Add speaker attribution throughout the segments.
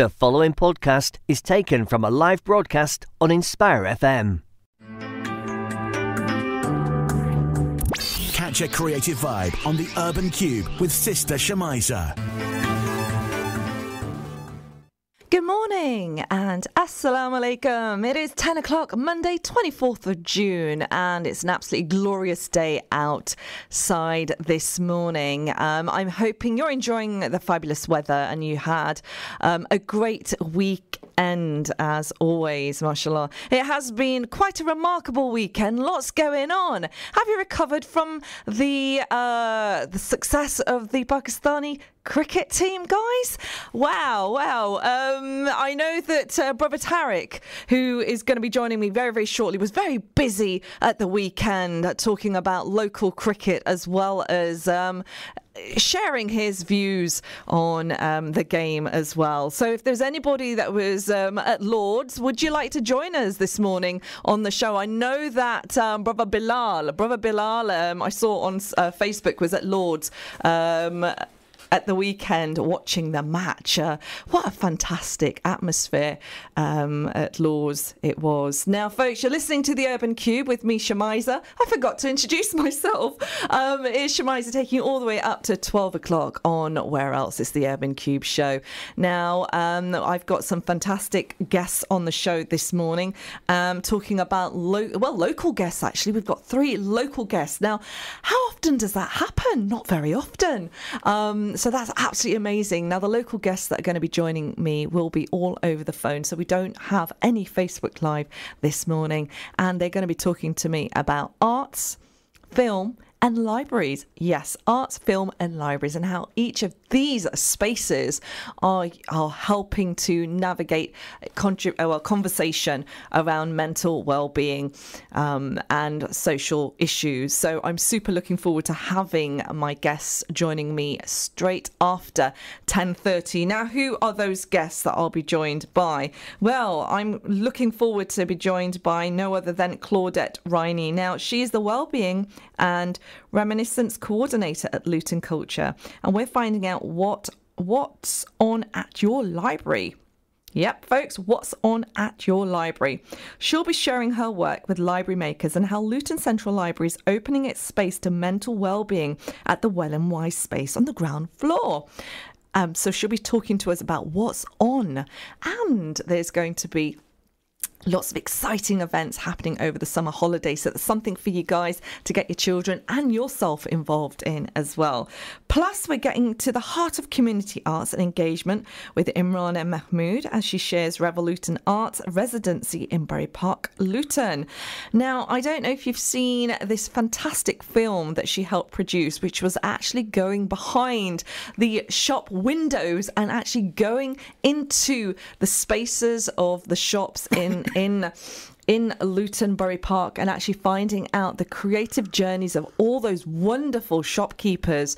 Speaker 1: The following podcast is taken from a live broadcast on Inspire FM.
Speaker 2: Catch a creative vibe on the Urban Cube with Sister Shemiza.
Speaker 3: Good morning and assalamu alaikum. It is 10 o'clock, Monday, 24th of June, and it's an absolutely glorious day outside this morning. I'm hoping you're enjoying the fabulous weather and you had a great weekend as always, mashallah. It has been quite a remarkable weekend, lots going on. Have you recovered from the success of the Pakistani cricket team, guys? Wow. I know that Brother Tariq, who is going to be joining me very, very shortly, was very busy at the weekend talking about local cricket as well as sharing his views on the game as well. So if there's anybody that was at Lord's, would you like to join us this morning on the show? I know that Brother Bilal, I saw on Facebook, was at Lord's at the weekend watching the match. What a fantastic atmosphere at Lord's it was. Now, folks, you're listening to the Urban Cube with me, Shemiza. I forgot to introduce myself. It's Shemiza taking you all the way up to 12 o'clock on Where Else? It's the Urban Cube show. Now, I've got some fantastic guests on the show this morning talking about, local guests, actually. We've got 3 local guests. Now, how often does that happen? Not very often. So that's absolutely amazing. Now, the local guests that are going to be joining me will be all over the phone. So we don't have any Facebook Live this morning. And they're going to be talking to me about arts, film, and libraries. Yes, arts, film and libraries, and how each of these spaces are helping to navigate conversation around mental well-being and social issues. So I'm super looking forward to having my guests joining me straight after 10:30. Now, who are those guests that I'll be joined by? Well, I'm looking forward to be joined by no other than Claudette Riney. Now, she's the Wellbeing and Reminiscence Coordinator at Luton Culture, and we're finding out what's on at your library. Yep, folks, what's on at your library? She'll be sharing her work with library makers and how Luton Central Library is opening its space to mental well-being at the Well and Wise space on the ground floor. So she'll be talking to us about what's on, and there's going to be lots of exciting events happening over the summer holidays. So that's something for you guys to get your children and yourself involved in as well. Plus, we're getting to the heart of community arts and engagement with Imrana Mahmood as she shares Revolution Arts residency in Bury Park, Luton. Now, I don't know if you've seen this fantastic film that she helped produce, which was actually going behind the shop windows and actually going into the spaces of the shops in Luton Bury Park and actually finding out the creative journeys of all those wonderful shopkeepers.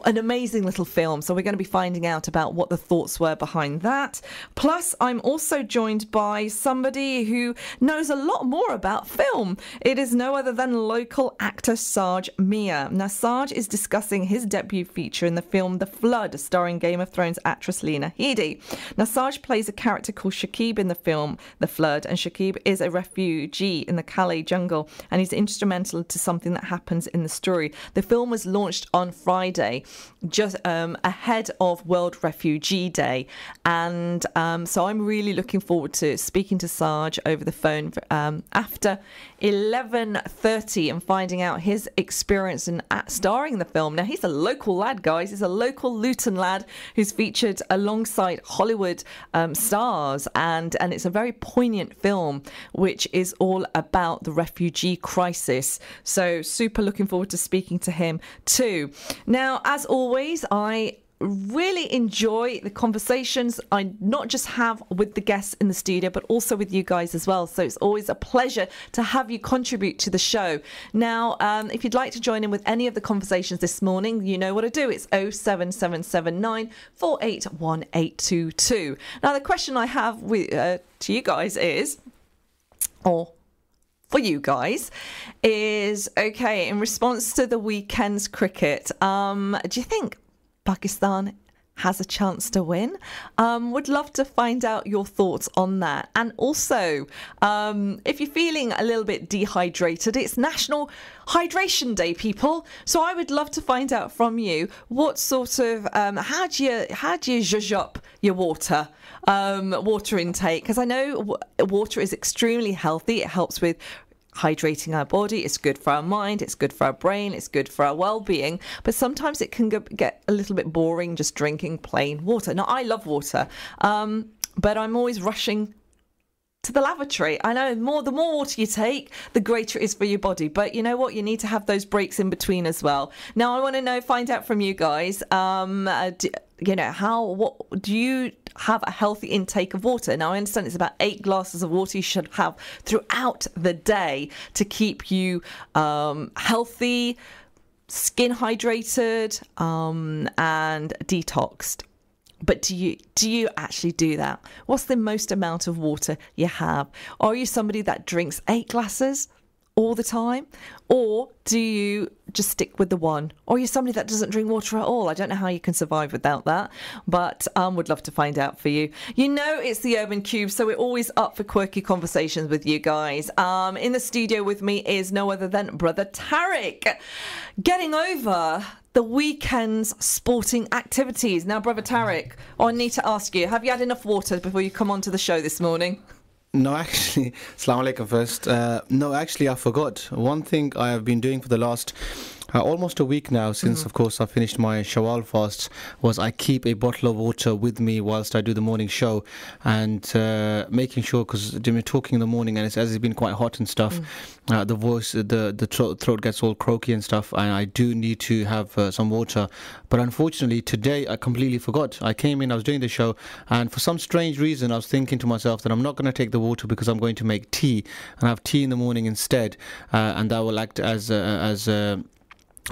Speaker 3: An amazing little film. So we're going to be finding out about what the thoughts were behind that. Plus, I'm also joined by somebody who knows a lot more about film. It is no other than local actor Shahj Miah. Now, Shahj is discussing his debut feature in the film The Flood, starring Game of Thrones actress Lena Headey. Now, Shahj plays a character called Shakib in the film The Flood, and Shakib is a refugee in the Calais jungle, and he's instrumental to something that happens in the story. The film was launched on Friday, just ahead of World Refugee Day, and so I'm really looking forward to speaking to Shahj over the phone after 11:30 and finding out his experience in starring in the film. Now, he's a local lad, guys. He's a local Luton lad who's featured alongside Hollywood stars, and it's a very poignant film which is all about the refugee crisis. So super looking forward to speaking to him too. Now, as always, I really enjoy the conversations I not just have with the guests in the studio, but also with you guys as well. So it's always a pleasure to have you contribute to the show. Now, if you'd like to join in with any of the conversations this morning, you know what to do. It's 07779 481822. Now, the question I have to you guys is, or for you guys, is, okay, in response to the weekend's cricket, do you think Pakistan has a chance to win. Would love to find out your thoughts on that. And also, if you're feeling a little bit dehydrated, it's National Hydration Day, people. So I would love to find out from you what sort of how do you zhuzh up your water intake? Because I know water is extremely healthy. It helps with hydrating our body. It's good for our mind, it's good for our brain, it's good for our well-being, but sometimes it can get a little bit boring just drinking plain water. Now, I love water, but I'm always rushing to the lavatory. I know the more water you take, the greater it is for your body, but you know what, you need to have those breaks in between as well. Now I want to find out from you guys, what do you have a healthy intake of water? Now I understand it's about 8 glasses of water you should have throughout the day to keep you healthy, skin hydrated, and detoxed. But do you actually do that? What's the most amount of water you have? Are you somebody that drinks 8 glasses all the time? Or do you just stick with the one? Or are you somebody that doesn't drink water at all? I don't know how you can survive without that, but would love to find out for you. You know it's the Urban Cube, so we're always up for quirky conversations with you guys. In the studio with me is no other than Brother Tariq, getting over the weekend's sporting activities. Now, Brother Tariq, I need to ask you, have you had enough water before you come onto the show this morning?
Speaker 4: No, actually, Assalamu alaikum first. No, actually, I forgot. One thing I have been doing for the last almost a week now, since of course I finished my Shawwal fast, was I keep a bottle of water with me whilst I do the morning show, and making sure, because we're talking in the morning and as it's been quite hot and stuff, the voice, the throat gets all croaky and stuff, and I do need to have some water. But unfortunately today I completely forgot. I came in, I was doing the show, and for some strange reason I was thinking to myself that I'm not going to take the water because I'm going to make tea and have tea in the morning instead, and that will act as a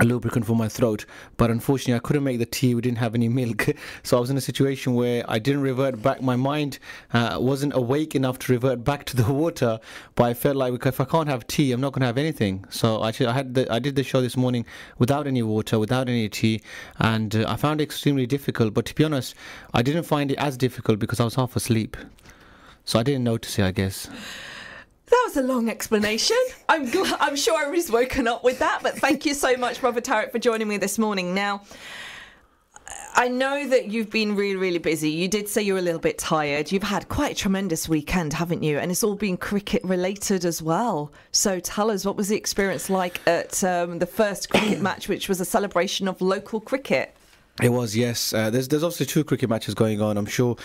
Speaker 4: lubricant for my throat. But unfortunately I couldn't make the tea, we didn't have any milk, so I was in a situation where I didn't revert back. My mind wasn't awake enough to revert back to the water, but I felt like if I can't have tea, I'm not going to have anything. So I did the show this morning without any water, without any tea, and I found it extremely difficult. But to be honest, I didn't find it as difficult because I was half asleep, so I didn't notice it, I guess.
Speaker 3: That was a long explanation. I'm sure everybody's woken up with that, but thank you so much, Brother Tariq, for joining me this morning. Now, I know that you've been really, really busy. You did say you're a little bit tired. You've had quite a tremendous weekend, haven't you? And it's all been cricket related as well. So tell us, what was the experience like at the first cricket match, which was a celebration of local cricket?
Speaker 4: It was, yes. There's obviously 2 cricket matches going on. I'm sure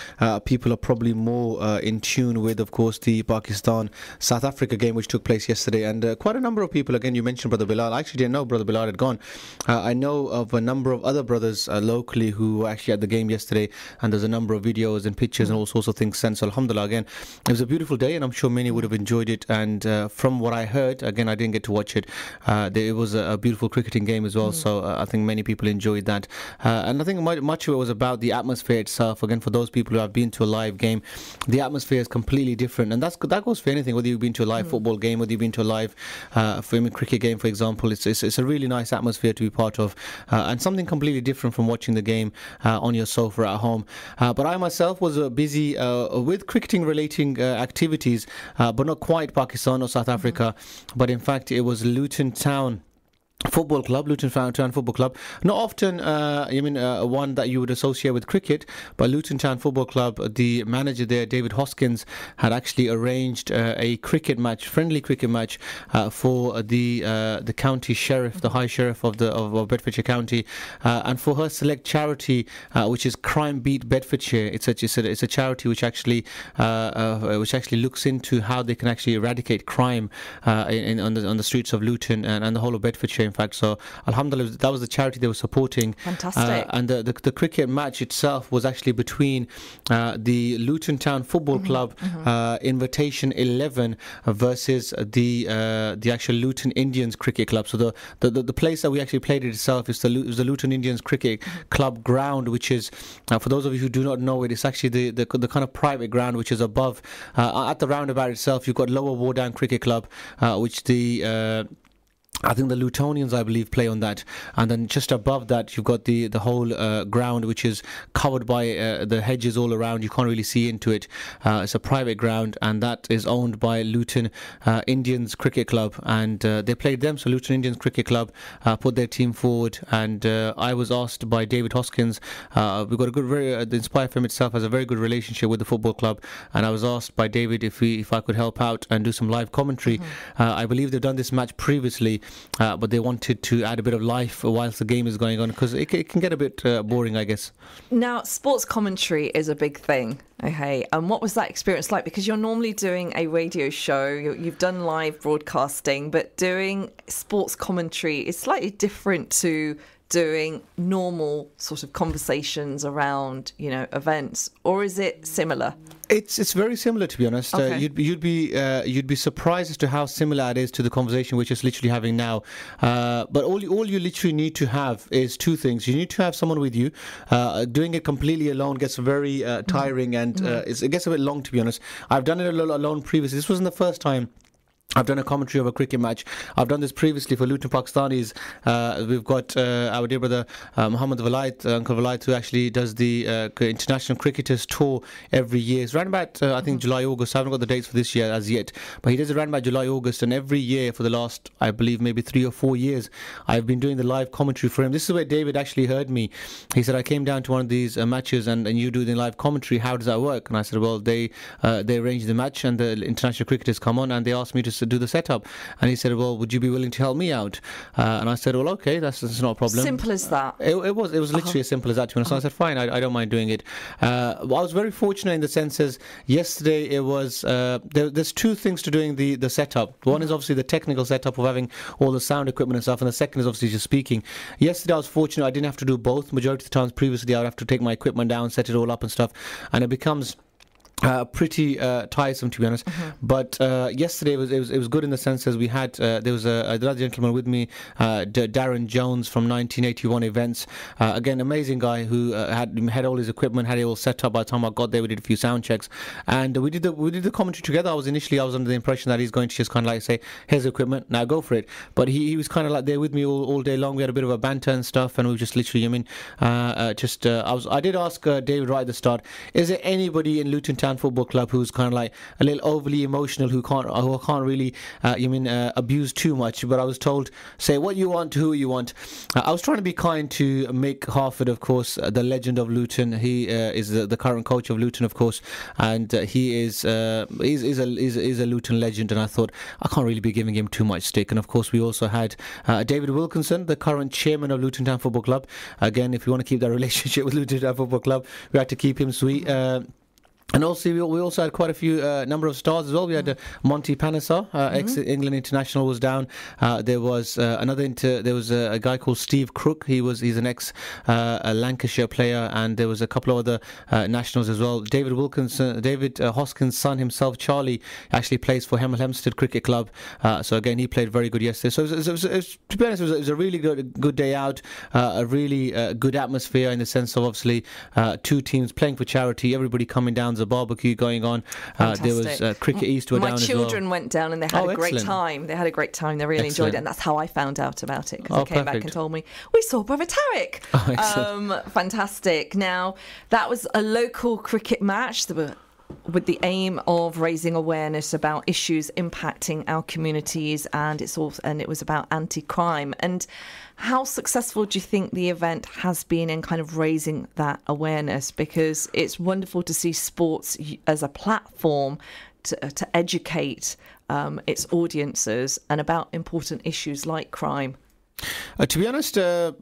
Speaker 4: people are probably more in tune with, of course, the Pakistan-South Africa game, which took place yesterday. And quite a number of people, again, you mentioned Brother Bilal. I actually didn't know Brother Bilal had gone. I know of a number of other brothers locally who were actually at the game yesterday. And there's a number of videos and pictures and all sorts of things sent. So alhamdulillah, again, it was a beautiful day and I'm sure many would have enjoyed it. And from what I heard, again, I didn't get to watch it. It was a beautiful cricketing game as well. So I think many people enjoyed that. And I think much of it was about the atmosphere itself. Again, for those people who have been to a live game, the atmosphere is completely different, and that goes for anything. Whether you've been to a live football game, whether you've been to a live cricket game, for example, it's a really nice atmosphere to be part of, and something completely different from watching the game on your sofa at home. But I myself was busy with cricketing relating activities, but not quite Pakistan or South Africa, but in fact it was Luton Town Football Club, Luton Town Football Club. Not often, one that you would associate with cricket, but Luton Town Football Club, the manager there, David Hoskins, had actually arranged a cricket match, friendly cricket match, for the county sheriff, the High Sheriff of Bedfordshire County, and for her select charity, which is Crime Beat Bedfordshire. It's a charity which actually looks into how they can actually eradicate crime on the streets of Luton and the whole of Bedfordshire. In fact, so alhamdulillah, that was the charity they were supporting.
Speaker 3: Fantastic.
Speaker 4: And the cricket match itself was actually between the Luton Town Football Club Invitation 11 versus the actual Luton Indians Cricket Club. So the place that we actually played it itself is the Luton Indians Cricket Club ground, which is, for those of you who do not know it, it's actually the kind of private ground which is above. At the roundabout itself, you've got Lower Wardown Cricket Club, which the I think the Lutonians, I believe, play on that, and then just above that, you've got the whole ground, which is covered by the hedges all around. You can't really see into it. It's a private ground, and that is owned by Luton Indians Cricket Club, and they played them. So Luton Indians Cricket Club put their team forward, and I was asked by David Hoskins. We've got a good, the Inspire FM itself has a very good relationship with the football club, and I was asked by David if I could help out and do some live commentary. I believe they've done this match previously. But they wanted to add a bit of life whilst the game is going on, because it can get a bit boring, I guess.
Speaker 3: Now, sports commentary is a big thing, okay? And what was that experience like? Because you're normally doing a radio show, you've done live broadcasting, but doing sports commentary is slightly different to doing normal sort of conversations around, events, or is it similar?
Speaker 4: It's very similar, to be honest.
Speaker 3: Okay.
Speaker 4: You'd be surprised as to how similar it is to the conversation we're just literally having now. But all you literally need to have is two things. You need to have someone with you. Doing it completely alone gets very tiring, and it gets a bit long, to be honest. I've done it alone previously. This wasn't the first time I've done a commentary of a cricket match. I've done this previously for Luton Pakistanis. We've got our dear brother Muhammad Walayat, Uncle Walayat, who actually does the International Cricketers Tour every year. It's around about, I think, July, August. I haven't got the dates for this year as yet. But he does it around about July, August. And every year for the last, I believe, maybe 3 or 4 years, I've been doing the live commentary for him. This is where David actually heard me. He said, I came down to one of these matches and you do the live commentary. How does that work? And I said, well, they arrange the match and the international cricketers come on and they asked me to do the setup. And he said, well, would you be willing to help me out? And I said, well, okay, that's not a problem.
Speaker 3: Simple as that.
Speaker 4: It was literally as simple as that, to be honest. So I said, fine, I don't mind doing it. I was very fortunate in the sense as yesterday it was, there's two things to doing the setup. One is obviously the technical setup of having all the sound equipment and stuff, and the second is obviously just speaking. Yesterday I was fortunate I didn't have to do both. Majority of the times previously I would have to take my equipment down, set it all up and stuff, and it becomes pretty tiresome, to be honest. But yesterday it was good in the sense as we had there was another gentleman with me, Darren Jones from 1981 events. Again, amazing guy who had all his equipment, had it all set up. By the time I got there, we did a few sound checks, and we did the commentary together. I was under the impression that he's going to just kind of like say, here's the equipment, now go for it. But he was kind of like there with me all day long. We had a bit of a banter and stuff, and we just literally, I did ask David right at the start, is there anybody in Luton Town Football Club who's kind of like a little overly emotional, who can't really abuse too much? But I was told, say what you want, who you want. I was trying to be kind to Mick Harford, of course, the legend of Luton. He is the current coach of Luton, of course, and he is a Luton legend. And I thought I can't really be giving him too much stick. And of course, we also had David Wilkinson, the current chairman of Luton Town Football Club. Again, if you want to keep that relationship with Luton Town Football Club, we had to keep him sweet. And also, we also had quite a few number of stars as well. We had Monty Panesar, ex-England international, was down. There was there was a guy called Steve Crook. He's an ex-Lancashire player, and there was a couple of other nationals as well. David Hoskins' son himself, Charlie, actually plays for Hemel Hempstead Cricket Club. So again, he played very good yesterday. So to be honest, it was a really good day out. A really good atmosphere in the sense of obviously two teams playing for charity. Everybody coming down. A barbecue going on. There was Cricket East were down as well.
Speaker 3: My children went down and they had a great time. They had a great time. They really enjoyed it, and that's how I found out about it, because they came back and told me, we saw Brother Tarek. Fantastic. Now, that was a local cricket match with the aim of raising awareness about issues impacting our communities, and it was about anti-crime. And how successful do you think the event has been in kind of raising that awareness? Because it's wonderful to see sports as a platform to educate its audiences and about important issues like crime.
Speaker 4: To be honest, I'm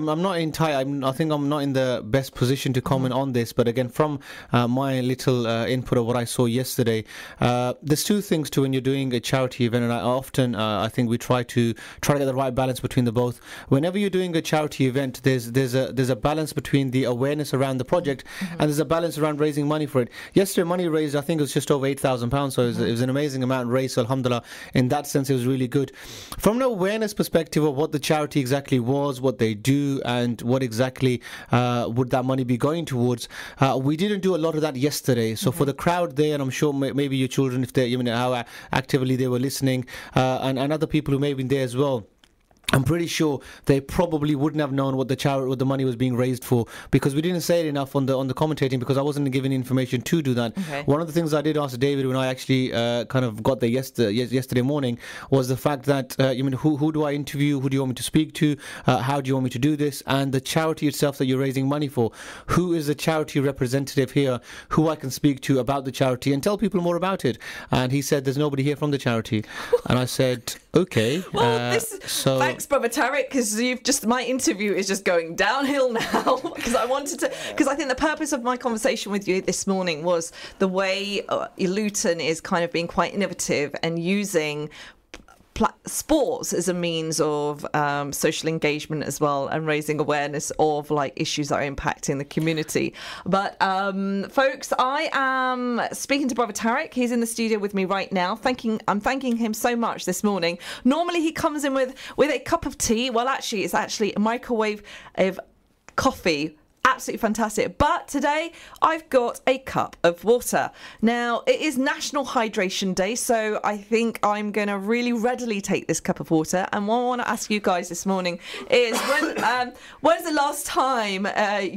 Speaker 4: not I think I'm not in the best position to comment on this. But again, from my little input of what I saw yesterday, there's two things to when you're doing a charity event, and I think we try to get the right balance between the both. Whenever you're doing a charity event, there's a balance between the awareness around the project and there's a balance around raising money for it. Yesterday, money raised, I think it was just over £8,000, so it was an amazing amount raised. So alhamdulillah, in that sense, it was really good. From an awareness perspective sure what the charity exactly was, what they do, and what exactly would that money be going towards. We didn't do a lot of that yesterday. So for the crowd there, and I'm sure maybe your children, if they, how actively they were listening, and other people who may have been there as well, I'm pretty sure they probably wouldn't have known what the money was being raised for, because we didn't say it enough on the commentating, because I wasn't given information to do that.
Speaker 3: Okay.
Speaker 4: One of the things I did ask David when I actually kind of got there yesterday morning was the fact that who do I interview? Who do you want me to speak to? How do you want me to do this? And the charity itself that you're raising money for, who is the charity representative here who I can speak to about the charity and tell people more about it? And he said, there's nobody here from the charity. And I said, okay.
Speaker 3: Well, thanks, Brother Tariq, because my interview is just going downhill now. Because I think the purpose of my conversation with you this morning was the way Luton is kind of being quite innovative and using sports as a means of social engagement as well, and raising awareness of issues that are impacting the community. But folks, I am speaking to Brother Tariq. He's in the studio with me right now. I'm thanking him so much this morning. Normally he comes in with a cup of tea. Well, actually it's a microwave of coffee. Absolutely fantastic. But today I've got a cup of water. Now, it is National Hydration Day, so I think I'm going to really readily take this cup of water. And what I want to ask you guys this morning is when's the last time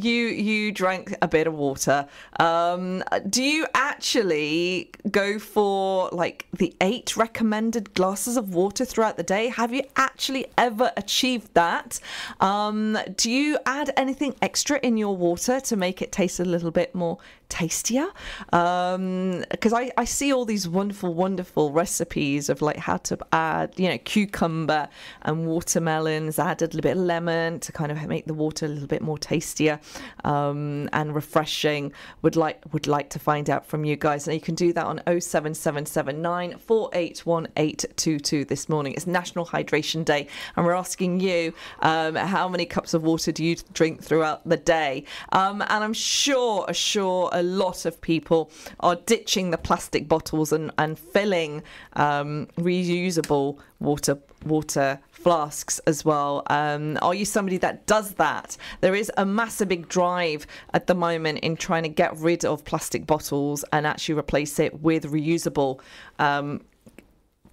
Speaker 3: you drank a bit of water? Do you actually go for the 8 recommended glasses of water throughout the day? Have you actually ever achieved that? Do you add anything extra in your water to make it taste a little bit more tastier? Because I see all these wonderful recipes of how to add cucumber and watermelons, add a little bit of lemon to kind of make the water a little bit more tastier and refreshing. Would like to find out from you guys. Now you can do that on 07779 481822 this morning. It's National Hydration Day, and we're asking you how many cups of water do you drink throughout the day? And I'm sure a lot of people are ditching the plastic bottles and filling reusable water flasks as well. Are you somebody that does that? There is a massive big drive at the moment in trying to get rid of plastic bottles and actually replace it with reusable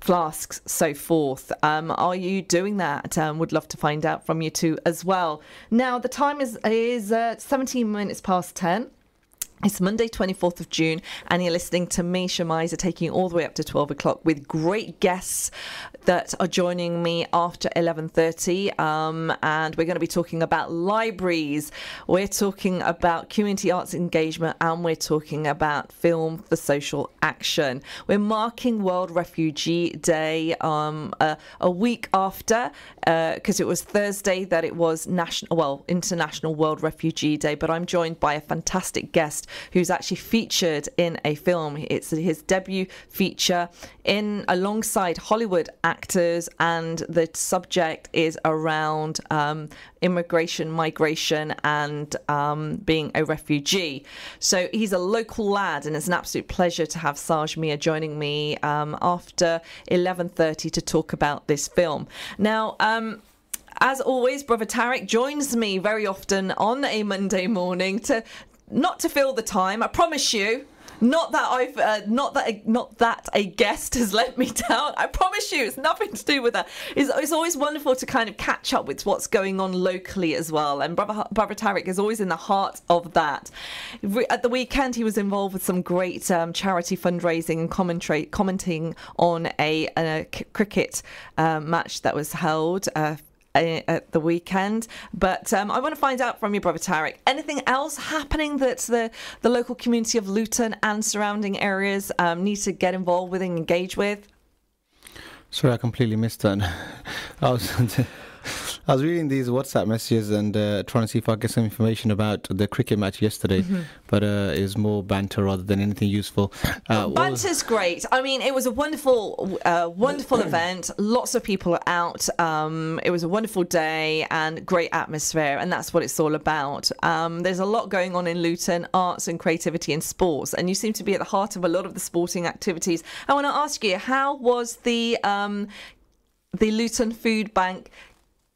Speaker 3: flasks, so forth. Are you doing that? Would love to find out from you too as well. Now the time is 17 minutes past 10. It's Monday, 24th of June, and you're listening to me, Shemiza, taking you all the way up to 12 o'clock with great guests that are joining me after 11:30. And we're going to be talking about libraries. We're talking about community arts engagement, and we're talking about film for social action. We're marking World Refugee Day a week after, because it was Thursday that it was International World Refugee Day. But I'm joined by a fantastic guest who's actually featured in a film. It's his debut feature alongside Hollywood actors, and the subject is around immigration, migration, and being a refugee. So he's a local lad, and it's an absolute pleasure to have Shahj Miah joining me after 11:30 to talk about this film. Now, as always, Brother Tariq joins me very often on a Monday morning not to fill the time. I promise you. Not that a guest has let me down. I promise you, it's nothing to do with that. It's always wonderful to kind of catch up with what's going on locally as well. And Brother Tariq is always in the heart of that. At the weekend, he was involved with some great charity fundraising and commenting on a cricket match that was held at the weekend. But I want to find out from you, Brother Tariq, anything else happening that the local community of Luton and surrounding areas need to get involved with and engage with?
Speaker 4: Sorry, I completely missed that. I was reading these WhatsApp messages and trying to see if I get some information about the cricket match yesterday, but it was more banter rather than anything useful.
Speaker 3: Banter's great. I mean, it was a wonderful event. Lots of people are out. It was a wonderful day and great atmosphere, and that's what it's all about. There's a lot going on in Luton, arts and creativity and sports, and you seem to be at the heart of a lot of the sporting activities. I want to ask you, how was the Luton Food Bank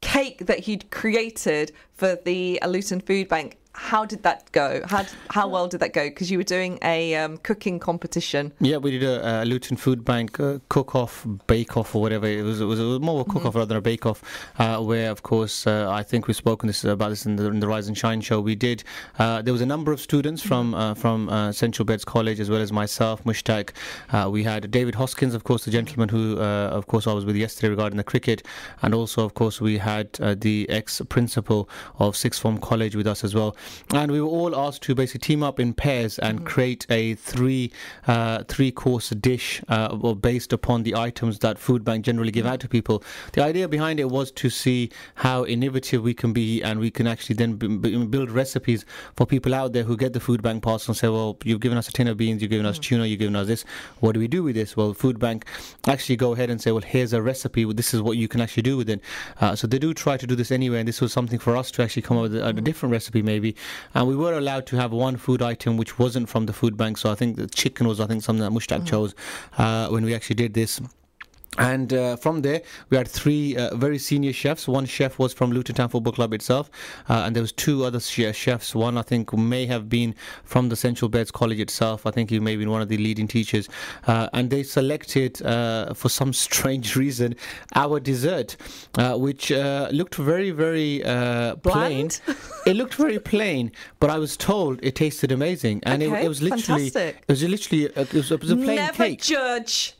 Speaker 3: cake that he'd created for the Luton Food Bank. How did that go? How well did that go? Because you were doing a cooking competition.
Speaker 4: Yeah, we did a Luton Food Bank cook-off, bake-off, or whatever. It was more of a cook-off rather than a bake-off, where, of course, I think we've spoken about this in the Rise and Shine show. We did. There was a number of students from Central Beds College, as well as myself, Mushtaq. We had David Hoskins, of course, the gentleman who, of course, I was with yesterday regarding the cricket, and also, of course, we had the ex-principal of Sixth Form College with us as well. And we were all asked to basically team up in pairs and create a three-course dish based upon the items that Food Bank generally give out to people. The idea behind it was to see how innovative we can be, and we can actually then build recipes for people out there who get the Food Bank parcel and say, well, you've given us a tin of beans, you've given us tuna, you've given us this. What do we do with this? Well, Food Bank actually go ahead and say, well, here's a recipe. This is what you can actually do with it. So they do try to do this anyway, and this was something for us to actually come up with a different recipe maybe. And we were allowed to have one food item which wasn't from the Food Bank. So I think the chicken was, something that Mushtaq chose when we actually did this. And from there, we had three very senior chefs. One chef was from Luton Town Football Club itself, and there was two other chefs. One, I think, may have been from the Central Beds College itself. I think he may have been one of the leading teachers. And they selected, for some strange reason, our dessert, which looked very, very plain. It looked very plain, but I was told it tasted amazing. And it was literally,
Speaker 3: fantastic.
Speaker 4: It was a plain
Speaker 3: Never
Speaker 4: cake.
Speaker 3: Judge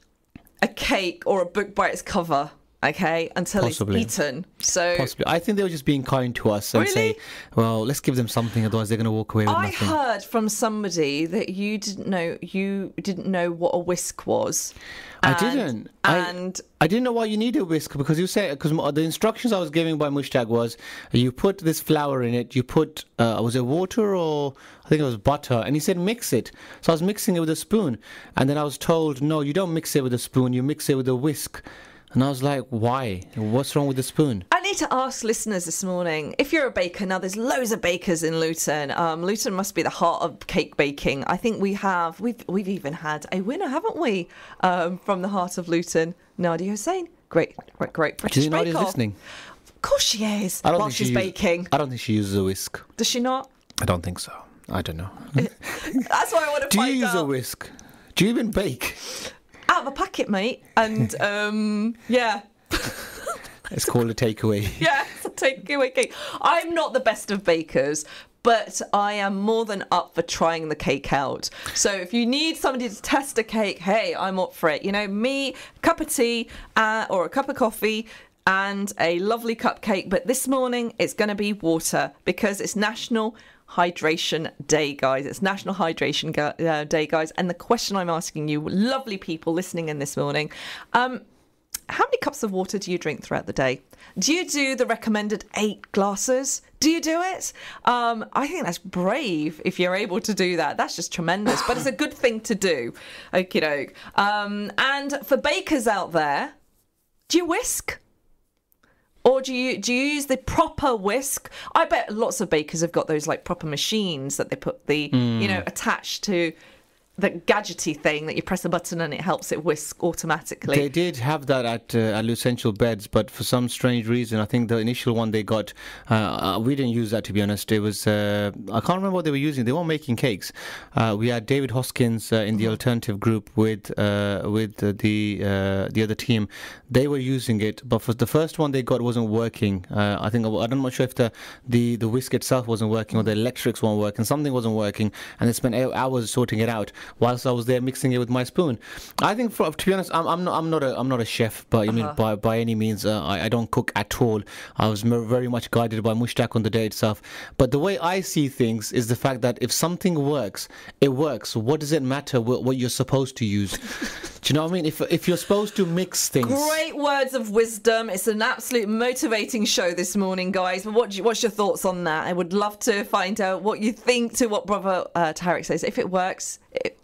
Speaker 3: a cake or a book by its cover, okay, until
Speaker 4: Possibly.
Speaker 3: it's eaten. So
Speaker 4: Possibly. I think they were just being kind to us and say, well, let's give them something, otherwise they're going to walk away with nothing.
Speaker 3: I heard from somebody that you didn't know what a whisk was.
Speaker 4: I didn't. I didn't know why you need a whisk, because you said, because the instructions I was giving by Mushtaq was, you put this flour in it, you put, was it water or I think it was butter, and he said mix it. So I was mixing it with a spoon, and then I was told, no, you don't mix it with a spoon, you mix it with a whisk. And I was like, why? What's wrong with the spoon?
Speaker 3: I need to ask listeners this morning, if you're a baker, now there's loads of bakers in Luton. Luton must be the heart of cake baking. I think we've even had a winner, haven't we, from the heart of Luton, Nadia Hussain. Great British
Speaker 4: Do you know Nadia's
Speaker 3: Bake-Off.
Speaker 4: listening?
Speaker 3: Of course she is, while she's baking.
Speaker 4: I don't think she uses a whisk.
Speaker 3: Does she not?
Speaker 4: I don't think so. I don't know.
Speaker 3: That's what I want to
Speaker 4: Do
Speaker 3: find
Speaker 4: you use
Speaker 3: out.
Speaker 4: a whisk? Do you even bake?
Speaker 3: Out of a packet, mate. And, yeah.
Speaker 4: It's called a takeaway.
Speaker 3: Yeah, it's a takeaway cake. I'm not the best of bakers, but I am more than up for trying the cake out. So if you need somebody to test a cake, hey, I'm up for it. You know, me, a cup of tea or a cup of coffee and a lovely cupcake. But this morning, it's going to be water, because it's National Hydration Day, guys. It's National Hydration Day, guys. And the question I'm asking you, lovely people listening in this morning, how many cups of water do you drink throughout the day? Do you do the recommended 8 glasses? Do you do it? I think that's brave if you're able to do that. That's just tremendous. But it's a good thing to do. Okie doke. And for bakers out there, do you whisk? Or do you use the proper whisk? I bet lots of bakers have got those like proper machines that they put the, attached to the gadgety thing that you press a button and it helps it whisk automatically.
Speaker 4: They did have that at Essential Beds, but for some strange reason, I think the initial one they got, we didn't use that, to be honest. It was, I can't remember what they were using. They weren't making cakes. We had David Hoskins in the alternative group with the other team. They were using it, but for the first one they got wasn't working. I'm not sure if the whisk itself wasn't working or the electrics weren't working. Something wasn't working, and they spent hours sorting it out whilst I was there mixing it with my spoon. I think, to be honest, I'm not a chef, but I mean by any means. I don't cook at all. I was very much guided by Mushtaq on the day itself. But the way I see things is the fact that if something works, it works. What does it matter what you're supposed to use? Do you know what I mean? If you're supposed to mix things.
Speaker 3: Great words of wisdom. It's an absolute motivating show this morning, guys. But what's your thoughts on that? I would love to find out what you think to what Brother Tariq says. If it works,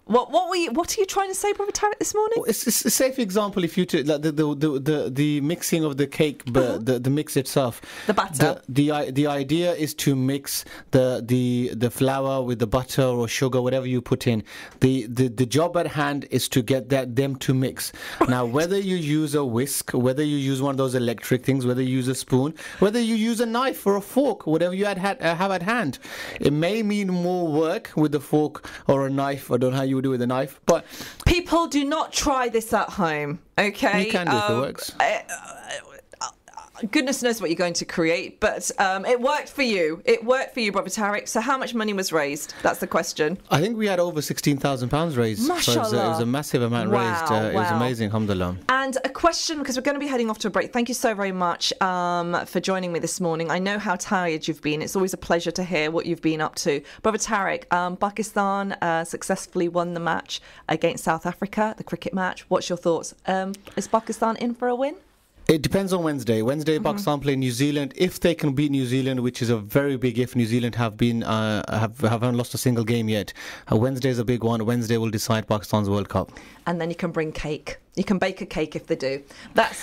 Speaker 3: What are you trying to say, Brother Tarek, this morning?
Speaker 4: It's a safe example if you take like the mixing of the cake, but the mix itself,
Speaker 3: The batter.
Speaker 4: The idea is to mix the flour with the butter or sugar, whatever you put in. The job at hand is to get them to mix. Now, whether you use a whisk, whether you use one of those electric things, whether you use a spoon, whether you use a knife or a fork, whatever you have at hand, it may mean more work with the fork or a knife. I don't know how you would do it with a knife, but
Speaker 3: people do not try this at home. Okay,
Speaker 4: you can do if it works.
Speaker 3: Goodness knows what you're going to create, but it worked for you. It worked for you, Brother Tarek. So how much money was raised? That's the question.
Speaker 4: I think we had over £16,000 raised.
Speaker 3: Mashallah.
Speaker 4: So it was a massive amount raised. It was amazing, alhamdulillah.
Speaker 3: And a question, because we're going to be heading off to a break. Thank you so very much for joining me this morning. I know how tired you've been. It's always a pleasure to hear what you've been up to. Brother Tarek, Pakistan successfully won the match against South Africa, the cricket match. What's your thoughts? Is Pakistan in for a win?
Speaker 4: It depends on Wednesday. Pakistan play New Zealand. If they can beat New Zealand, which is a very big if, New Zealand haven't lost a single game yet. Wednesday is a big one. Wednesday will decide Pakistan's World Cup. And
Speaker 3: then you can bring cake. You can bake a cake if they do.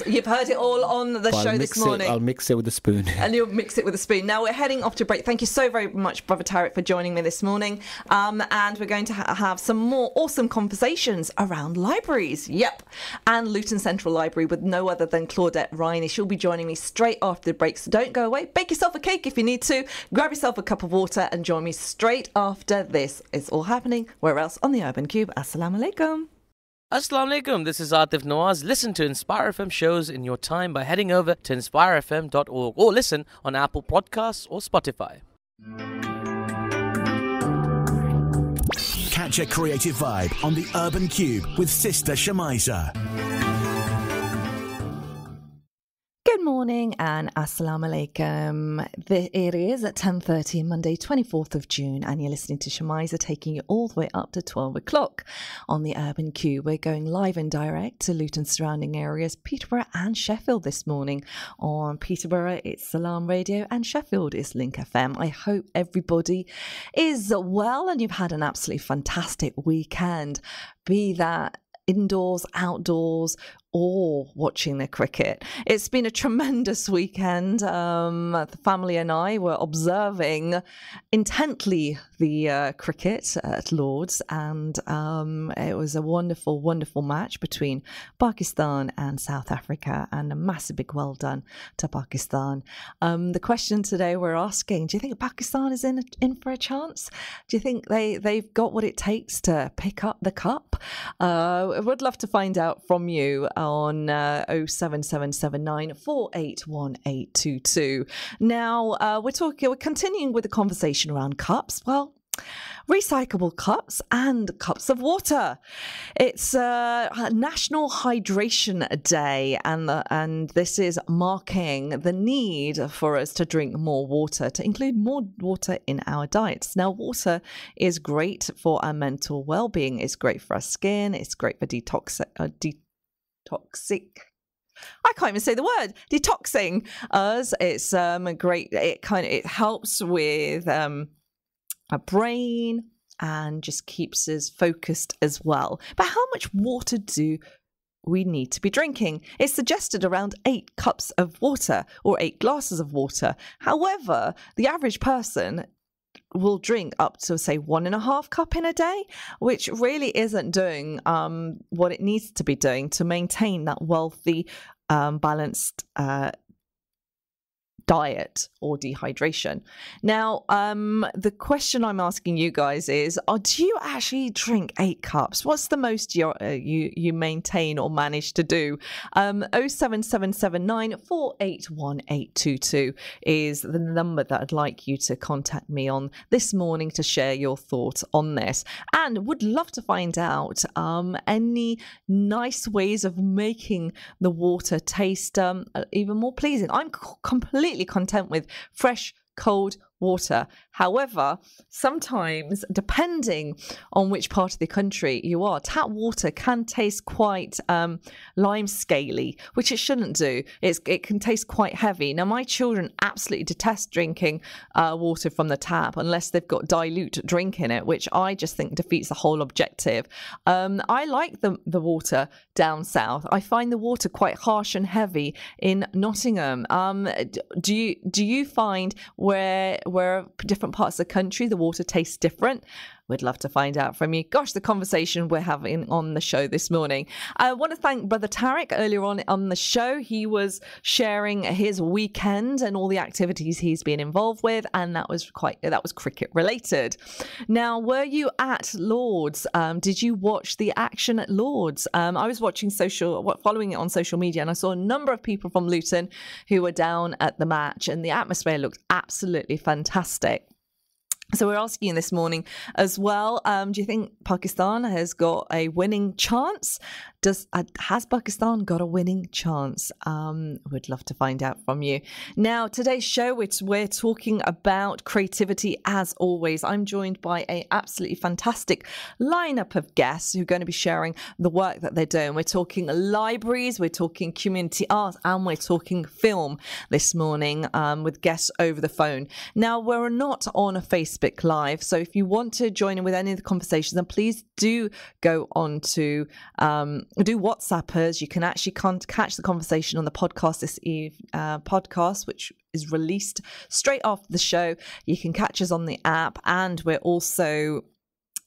Speaker 3: You've heard it all on the show this morning.
Speaker 4: I'll mix it with a spoon.
Speaker 3: And you'll mix it with a spoon. Now we're heading off to break. Thank you so very much, Brother Tarek, for joining me this morning. And we're going to have some more awesome conversations around libraries. Yep. And Luton Central Library with no other than Claudette Riney. She'll be joining me straight after the break. So don't go away. Bake yourself a cake if you need to. Grab yourself a cup of water and join me straight after this. It's all happening. Where else? On the Urban Cube. Assalamu alaikum.
Speaker 5: Assalamu alaikum, this is Atif Nawaz. Listen to Inspire FM shows in your time by heading over to inspirefm.org or listen on Apple Podcasts or Spotify.
Speaker 2: Catch a creative vibe on the Urban Cube with Sister Shemiza.
Speaker 3: Good morning and assalamu alaikum. It is at 10:30, Monday 24th of June, and you're listening to Shemiza taking you all the way up to 12 o'clock on the Urban Cube. We're going live and direct to Luton surrounding areas, Peterborough and Sheffield this morning. On Peterborough, it's Salam Radio, and Sheffield is Link FM. I hope everybody is well and you've had an absolutely fantastic weekend, be that indoors, outdoors, or watching the cricket. It's been a tremendous weekend. The family and I were observing intently the cricket at Lord's, and it was a wonderful, wonderful match between Pakistan and South Africa, and a massive big well done to Pakistan. The question today we're asking, do you think Pakistan is in for a chance? Do you think they've got what it takes to pick up the cup? I would love to find out from you on 07779 481822. Now, we're continuing with the conversation around cups. Well, recyclable cups and cups of water. It's National Hydration Day, and this is marking the need for us to drink more water, to include more water in our diets. Now, water is great for our mental well-being. It's great for our skin. It's great for I can't even say the word. Detoxing us. It's great. It helps with our brain and just keeps us focused as well. But how much water do we need to be drinking? It's suggested around 8 cups of water or 8 glasses of water. However, the average person will drink up to, say, 1.5 cups in a day, which really isn't doing what it needs to be doing to maintain that wealthy, balanced diet or dehydration. Now, the question I'm asking you guys is, do you actually drink 8 cups? What's the most you maintain or manage to do? 07779 481822 is the number that I'd like you to contact me on this morning to share your thoughts on this, and would love to find out any nice ways of making the water taste even more pleasing. I'm completely content with fresh, cold water. However, sometimes, depending on which part of the country you are, tap water can taste quite lime scaly, which it shouldn't do. It can taste quite heavy. Now, my children absolutely detest drinking water from the tap unless they've got dilute drink in it, which I just think defeats the whole objective. I like the water down south. I find the water quite harsh and heavy in Nottingham. Do you find where different parts of the country the water tastes different? We'd love to find out from you. Gosh, the conversation we're having on the show this morning. I want to thank Brother Tariq earlier on the show. He was sharing his weekend and all the activities he's been involved with, and that was cricket related. Now, were you at Lord's? Did you watch the action at Lord's? I was following it on social media, and I saw a number of people from Luton who were down at the match, and the atmosphere looked absolutely fantastic. So we're asking you this morning as well, do you think Pakistan has got a winning chance? Has Pakistan got a winning chance? We'd love to find out from you. Now, today's show, we're talking about creativity as always. I'm joined by an absolutely fantastic lineup of guests who are going to be sharing the work that they're doing. We're talking libraries, we're talking community art, and we're talking film this morning with guests over the phone. Now, we're not on a Facebook Live, so if you want to join in with any of the conversations, then please do go on to do WhatsApp us. You can actually catch the conversation on the podcast podcast, which is released straight after the show. You can catch us on the app, and we're also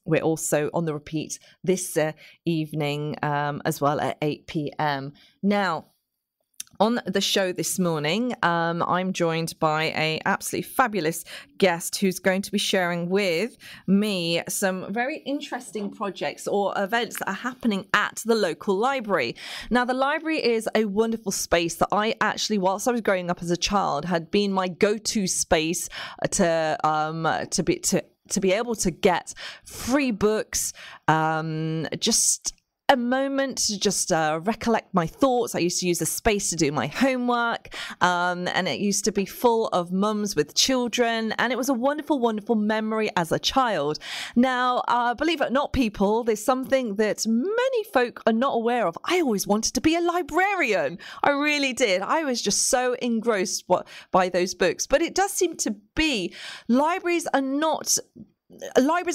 Speaker 3: on the repeat this evening as well at 8 p.m. Now, on the show this morning, I'm joined by an absolutely fabulous guest who's going to be sharing with me some very interesting projects or events that are happening at the local library. Now, the library is a wonderful space that I actually, whilst I was growing up as a child, had been my go-to space to be able to get free books, just a moment to just recollect my thoughts. I used to use the space to do my homework, and it used to be full of mums with children, and it was a wonderful, wonderful memory as a child. Now, believe it or not, people, there's something that many folk are not aware of. I always wanted to be a librarian. I really did. I was just so engrossed by those books. But it does seem to be libraries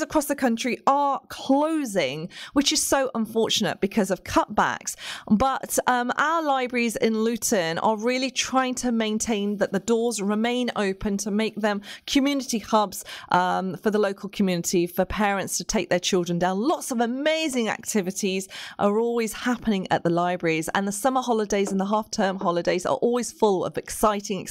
Speaker 3: across the country are closing, which is so unfortunate because of cutbacks. But our libraries in Luton are really trying to maintain that the doors remain open, to make them community hubs for the local community, for parents to take their children down. Lots of amazing activities are always happening at the libraries, and the summer holidays and the half-term holidays are always full of exciting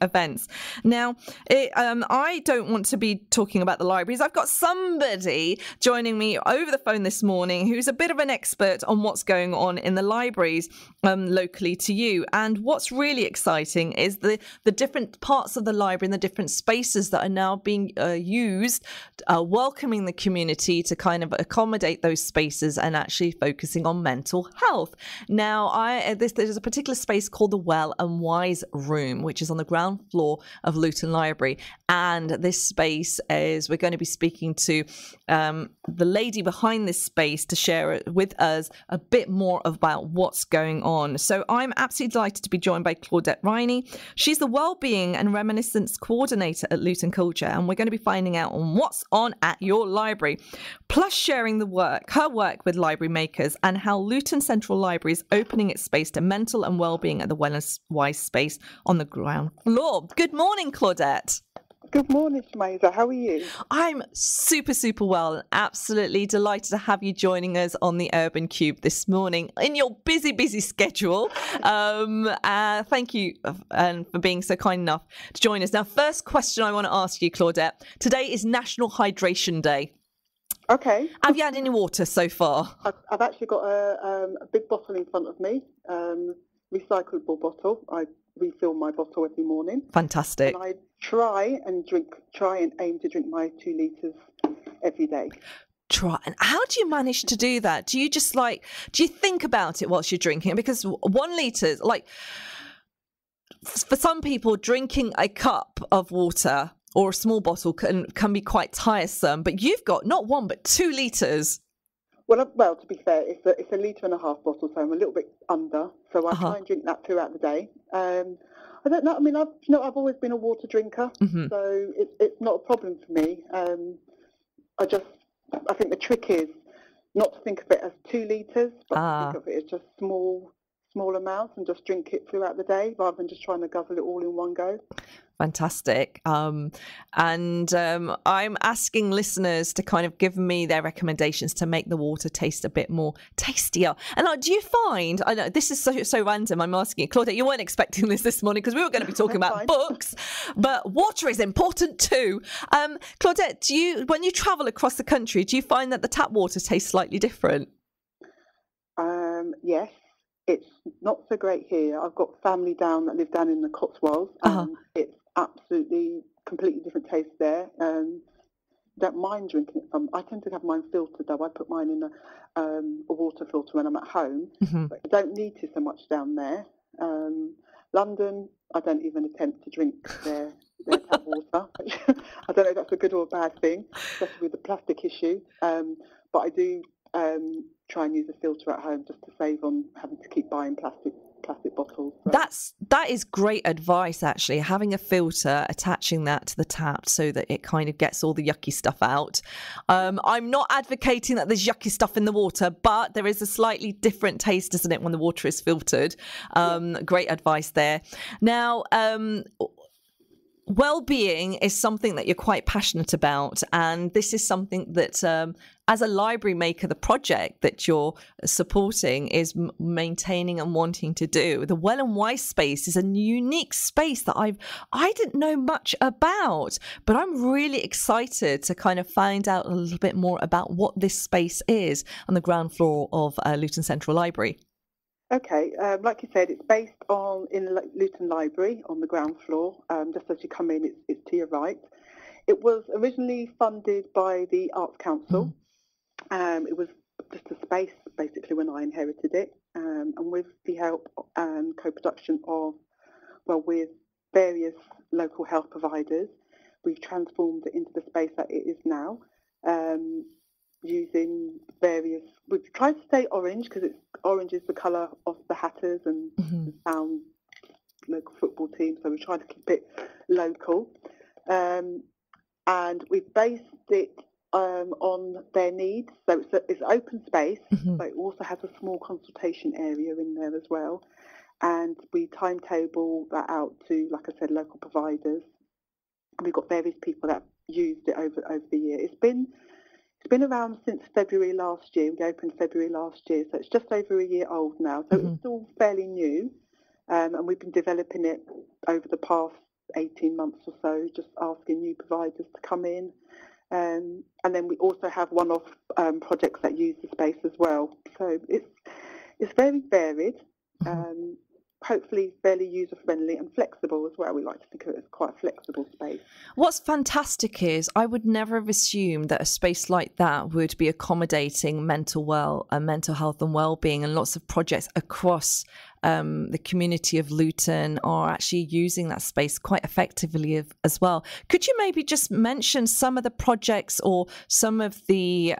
Speaker 3: events. Now, I don't want to be talking about the libraries. I've got somebody joining me over the phone this morning who's a bit of an expert on what's going on in the libraries locally to you. And what's really exciting is the different parts of the library and the different spaces that are now being used, welcoming the community to kind of accommodate those spaces and actually focusing on mental health. Now, there's a particular space called the Well and Wise Room, which is on the ground floor of Luton Library. And this space we're going to be speaking to the lady behind this space to share with us a bit more about what's going on. So I'm absolutely delighted to be joined by Claudette Riney. She's the Wellbeing and Reminiscence Coordinator at Luton Culture, and we're going to be finding out on what's on at your library, plus sharing her work with library makers and how Luton Central Library is opening its space to mental and wellbeing at the Wellness Wise space on the ground floor. Good morning, Claudette.
Speaker 6: Good morning, Shemiza. How are you? I'm
Speaker 3: super, super well. Absolutely delighted to have you joining us on the Urban Cube this morning in your busy, busy schedule. Thank you for being so kind enough to join us. Now, first question I want to ask you, Claudette. Today is National Hydration Day.
Speaker 6: Okay.
Speaker 3: Have you had any water so far?
Speaker 6: I've actually got a big bottle in front of me, recyclable bottle. I refill my bottle every morning.
Speaker 3: Fantastic.
Speaker 6: And I try and aim to drink my 2 litres every day.
Speaker 3: And how do you manage to do that? Do you just do you think about it whilst you're drinking? Because 1 litre, for some people, drinking a cup of water or a small bottle can be quite tiresome. But you've got not 1 but 2 litres.
Speaker 6: Well, to be fair, it's a litre and a half bottle, so I'm a little bit under. So I try and drink that throughout the day. I don't know. I mean, I've always been a water drinker, so it's not a problem for me. I think the trick is not to think of it as 2 litres, but to think of it as just small amounts and just drink it throughout the day rather than just trying to guzzle it all in one go.
Speaker 3: Fantastic. I'm asking listeners to kind of give me their recommendations to make the water taste a bit more tastier. And do you find, I know this is so random, I'm asking you, Claudette, you weren't expecting this morning because we were going to be talking about books, but water is important too. Claudette, when you travel across the country, do you find that the tap water tastes slightly different?
Speaker 6: Yes. It's not so great here. I've got family that live down in the Cotswolds, and it's absolutely completely different taste there. Don't mind drinking it I tend to have mine filtered though. I put mine in a water filter when I'm at home, but I don't need to so much down there. London, I don't even attempt to drink their tap water. I don't know if that's a good or a bad thing, especially with the plastic issue. But I do try and use a filter at home just to save on having to keep buying plastic bottles. So.
Speaker 3: That is great advice, actually, having a filter, attaching that to the tap so that it kind of gets all the yucky stuff out. I'm not advocating that there's yucky stuff in the water, but there is a slightly different taste, isn't it, when the water is filtered? Great advice there. Now, well-being is something that you're quite passionate about, and this is something that as a library maker, the project that you're supporting is maintaining and wanting to do. The Well and Wise space is a unique space that I didn't know much about, but I'm really excited to kind of find out a little bit more about what this space is on the ground floor of Luton Central Library.
Speaker 6: Okay, like you said, it's based in Luton Library on the ground floor. Just as you come in, it's to your right. It was originally funded by the Arts Council. It was just a space, basically, when I inherited it. And with the help and co-production with various local health providers, we've transformed it into the space that it is now. Using we've tried to stay orange because orange is the colour of the Hatters and the Sound local football team, so we tried to keep it local. And we've based it on their needs, so it's open space, but it also has a small consultation area in there as well. And we timetable that out to, like I said, local providers. And we've got various people that used it over the year. It's been around since February last year. We opened February last year, so it's just over a year old now. So it's still fairly new, and we've been developing it over the past 18 months or so, just asking new providers to come in. And then we also have one-off projects that use the space as well. So it's very varied. Hopefully fairly user-friendly and flexible as well. We like to think of it as quite a flexible space.
Speaker 3: What's fantastic is I would never have assumed that a space like that would be accommodating mental health and well-being, and lots of projects across the community of Luton are actually using that space quite effectively as well. Could you maybe just mention some of the projects or some of the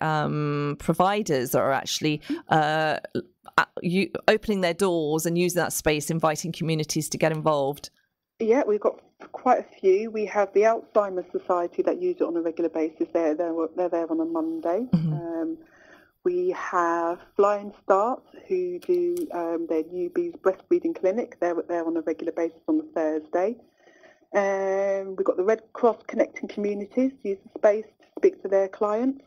Speaker 3: providers that are actually opening their doors and using that space, inviting communities to get involved?
Speaker 6: Yeah, we've got quite a few. We have the Alzheimer's Society that use it on a regular basis. They're there on a Monday. We have Flying Start, who do their newbies breastfeeding clinic. They're on a regular basis on a Thursday. We've got the Red Cross Connecting Communities, use the space to speak to their clients.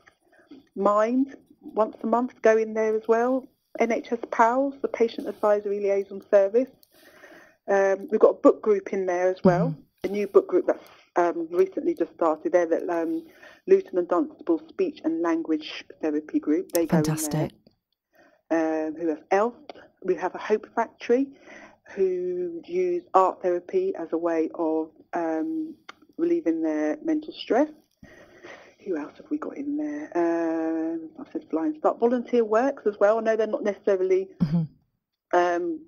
Speaker 6: Mind, once a month, go in there as well. NHS PALS, the Patient Advisory Liaison Service. We've got a book group in there as well, a new book group that's recently just started there, that Luton and Dunstable Speech and Language Therapy Group. They go
Speaker 3: Fantastic.
Speaker 6: in there. Who have ELF? We have a Hope Factory, who use art therapy as a way of relieving their mental stress. Who else have we got in there? I said Flying Start. Volunteer works as well. I know they're not necessarily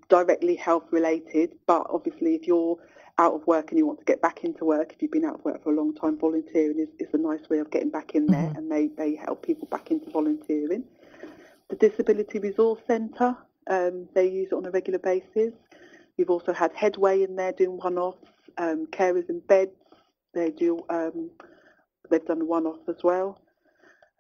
Speaker 6: directly health related, but obviously if you're out of work and you want to get back into work, if you've been out of work for a long time, volunteering is a nice way of getting back in there, and they help people back into volunteering. The Disability Resource Centre, they use it on a regular basis. We've also had Headway in there doing one-offs, carers in beds, they've done a one-off as well.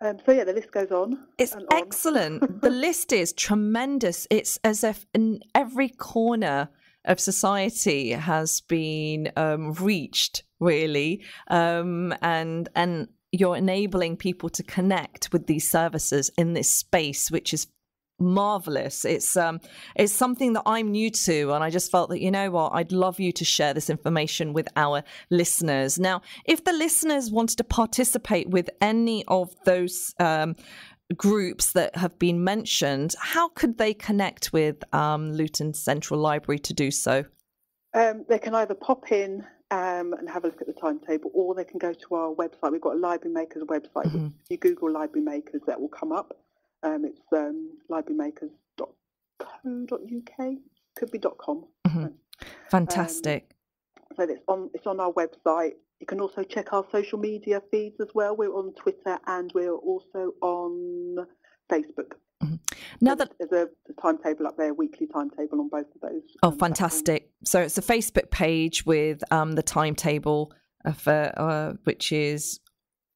Speaker 6: So yeah, the list goes on.
Speaker 3: It's excellent. The list is tremendous. It's as if in every corner of society has been reached, really, and you're enabling people to connect with these services in this space, which is marvelous. It's something that I'm new to, and I just felt that, you know what, I'd love you to share this information with our listeners. Now, if the listeners wanted to participate with any of those groups that have been mentioned, how could they connect with Luton Central Library to do so?
Speaker 6: They can either pop in and have a look at the timetable, or they can go to our website. We've got a Library Makers website. If you Google Library Makers, that will come up. It's librarymakers.co.uk, could be .com.
Speaker 3: Fantastic.
Speaker 6: So it's on our website. You can also check our social media feeds as well. We're on Twitter and we're also on Facebook.
Speaker 3: Now
Speaker 6: so there's a timetable up there, a weekly timetable on both of those.
Speaker 3: Oh, fantastic. So it's a Facebook page with the timetable of, which is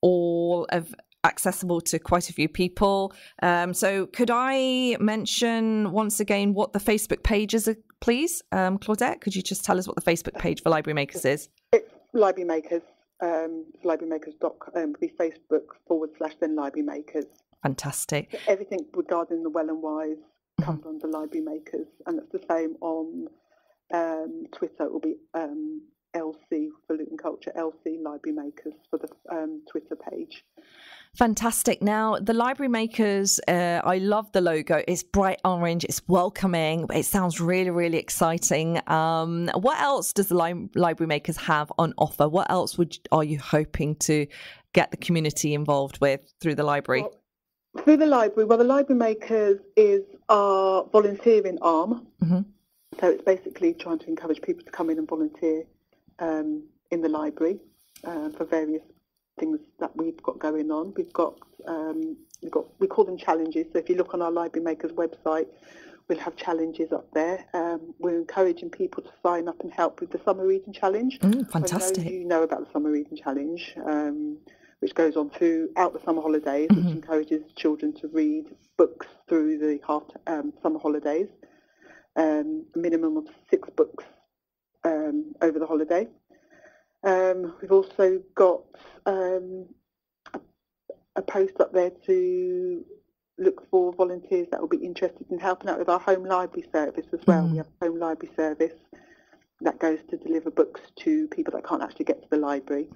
Speaker 3: all of accessible to quite a few people. So could I mention once again what the Facebook page is, please? Claudette, could you just tell us what the Facebook page for Library Makers is?
Speaker 6: It's Library Makers. Librarymakers.com, be Facebook/then Library Makers.
Speaker 3: Fantastic.
Speaker 6: So everything regarding the well and wise comes under Library Makers, and it's the same on Twitter. It will be LC for Luton Culture, LC Library Makers for the Twitter page.
Speaker 3: Fantastic. Now, the Library Makers, I love the logo. It's bright orange. It's welcoming. It sounds really, really exciting. What else does the Library Makers have on offer? What else are you hoping to get the community involved with through the library?
Speaker 6: Well, through the library, the Library Makers is our volunteering arm. So it's basically trying to encourage people to come in and volunteer in the library for various things that we've got going on. We call them challenges. So if you look on our Library Makers website, we'll have challenges up there. We're encouraging people to sign up and help with the Summer Reading Challenge.
Speaker 3: Fantastic.
Speaker 6: I know you know about the Summer Reading Challenge, which goes on throughout the summer holidays, which encourages children to read books through the summer holidays. A minimum of 6 books over the holiday. We've also got a post up there to look for volunteers that will be interested in helping out with our home library service as well. We have a home library service that goes to deliver books to people that can't actually get to the library.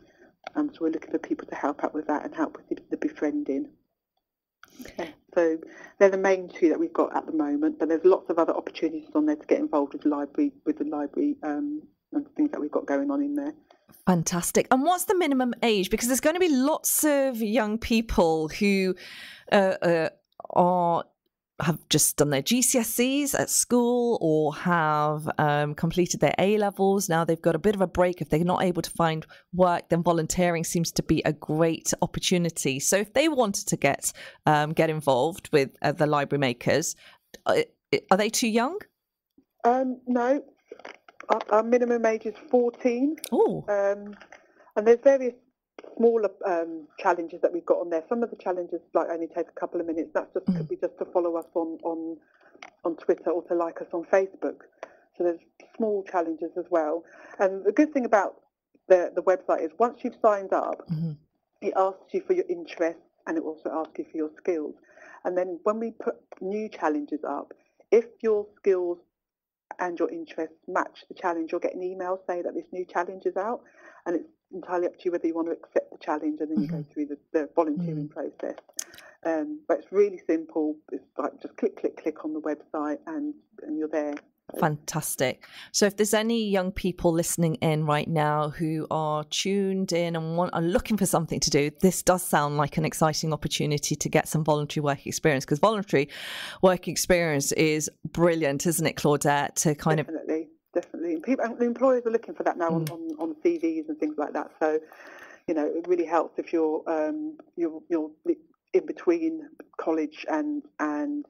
Speaker 6: So we're looking for people to help out with that and help with the befriending. Okay. So they're the main 2 that we've got at the moment, but there's lots of other opportunities on there to get involved with the library and things that we've got going on in there.
Speaker 3: Fantastic. And what's the minimum age? Because there's going to be lots of young people who have just done their GCSEs at school or have completed their A-levels. Now they've got a bit of a break. If they're not able to find work, then volunteering seems to be a great opportunity. So if they wanted to get involved with the Library Makers, are they too young?
Speaker 6: No. Our minimum age is 14.
Speaker 3: Oh.
Speaker 6: And there's various smaller challenges that we've got on there. Some of the challenges only take a couple of minutes. That's just could be just to follow us on Twitter or to like us on Facebook. So there's small challenges as well. And the good thing about the website is once you've signed up, it asks you for your interests and it also asks you for your skills. And then when we put new challenges up, if your skills and your interests match the challenge, you'll get an email saying that this new challenge is out, and it's entirely up to you whether you want to accept the challenge, and then you go through the volunteering process. But it's really simple. It's like just click on the website and you're there.
Speaker 3: Fantastic. So if there's any young people listening in right now who are tuned in and are looking for something to do, this does sound like an exciting opportunity to get some voluntary work experience, because voluntary work experience is brilliant, isn't it, Claudette? To kind
Speaker 6: Definitely. People, and the employers are looking for that now on CVs and things like that. So, it really helps if you're in between college and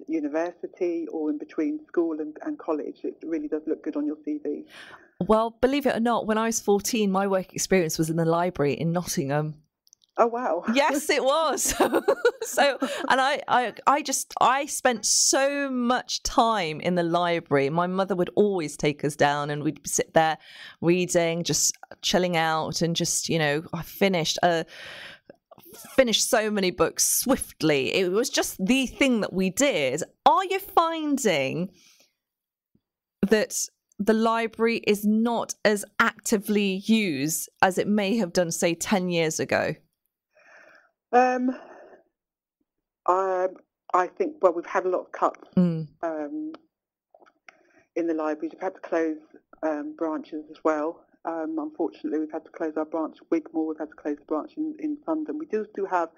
Speaker 6: university, or in between school and college. It really does look good on your CV.
Speaker 3: Well, believe it or not, when I was 14, my work experience was in the library in Nottingham.
Speaker 6: Oh wow!
Speaker 3: Yes, it was. And I spent so much time in the library. My mother would always take us down, and we'd sit there reading, just chilling out, and just I finished so many books swiftly. It was just the thing that we did. Are you finding that the library is not as actively used as it may have done, say, 10 years ago?
Speaker 6: I think, we've had a lot of cuts in the libraries. We've had to close branches as well. Unfortunately, we've had to close our branch at Wigmore. We've had to close the branch in London. We do still have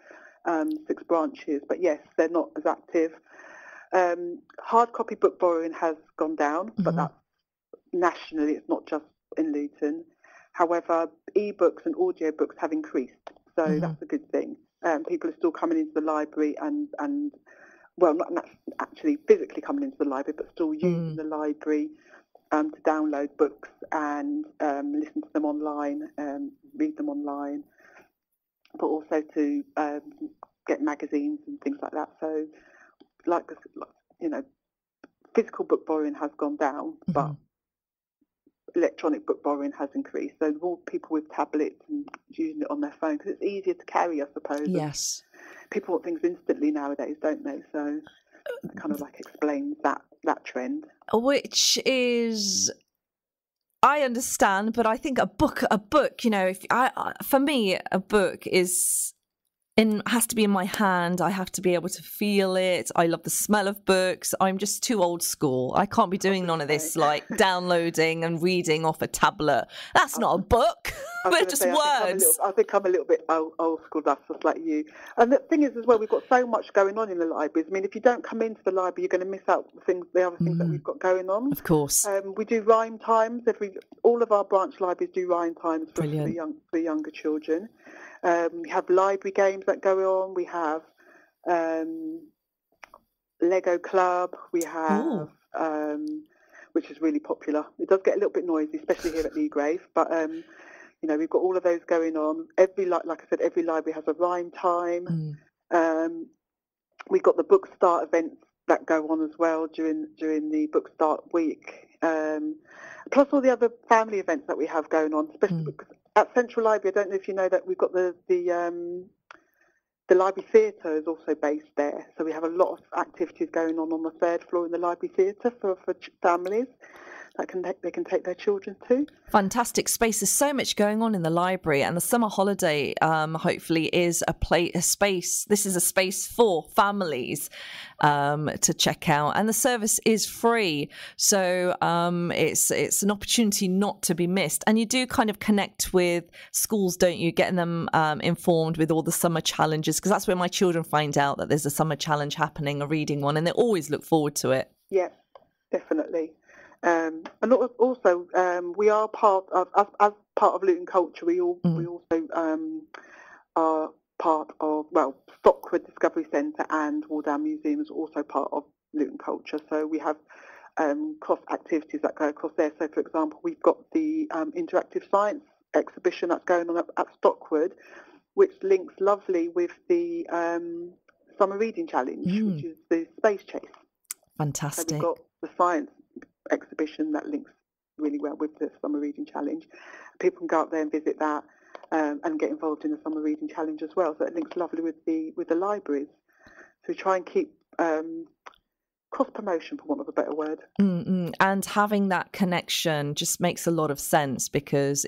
Speaker 6: 6 branches, but yes, they're not as active. Hard copy book borrowing has gone down, but that's nationally. It's not just in Luton. However, e-books and audiobooks have increased, so that's a good thing. People are still coming into the library and not actually physically coming into the library, but still using the library to download books and listen to them online, read them online, but also to get magazines and things like that. So, physical book borrowing has gone down, but electronic book borrowing has increased. So more people with tablets and using it on their phone, because it's easier to carry, I suppose.
Speaker 3: Yes.
Speaker 6: People want things instantly nowadays, don't they? So it kind of explains that trend. Which
Speaker 3: is, I understand, but I think a book, for me, a book has to be in my hand. I have to be able to feel it. I love the smell of books. I'm just too old school. I can't be doing none of this downloading and reading off a tablet. That's not a book. They're just words.
Speaker 6: I think I'm a little bit old school. That's just like you. And the thing is, as well, we've got so much going on in the libraries. I mean, if you don't come into the library, you're going to miss out the other things that we've got going on.
Speaker 3: Of course.
Speaker 6: We do rhyme times. All of our branch libraries do rhyme times for the younger children. We have library games that go on. We have Lego Club. We have, which is really popular. It does get a little bit noisy, especially here at Leagrave. But we've got all of those going on. Like I said, every library has a rhyme time. We've got the book start events that go on as well during the book start week. Plus all the other family events that we have going on, especially because at Central Library, I don't know if you know that we've got the library theatre is also based there. So we have a lot of activities going on the 3rd floor in the library theatre for families that they can take their children to.
Speaker 3: Fantastic space. There's so much going on in the library, and the summer holiday hopefully is a space. This is a space for families to check out, and the service is free. So it's an opportunity not to be missed. And you do kind of connect with schools, don't you? Getting them informed with all the summer challenges, because that's where my children find out that there's a summer challenge happening, a reading one, and they always look forward to it.
Speaker 6: Yeah, definitely. And also, we are part of, as part of Luton Culture, we also are part of, Stockwood Discovery Centre and Wardown Museum is also part of Luton Culture. So we have cross activities that go across there. So, for example, we've got the interactive science exhibition that's going on at Stockwood, which links lovely with the Summer Reading Challenge, which is the space chase.
Speaker 3: Fantastic.
Speaker 6: So we've got the science exhibition that links really well with the Summer Reading Challenge. People can go up there and visit that and get involved in the Summer Reading Challenge as well. So it links lovely with the libraries. So we try and keep cross promotion, for want of a better word.
Speaker 3: And having that connection just makes a lot of sense, because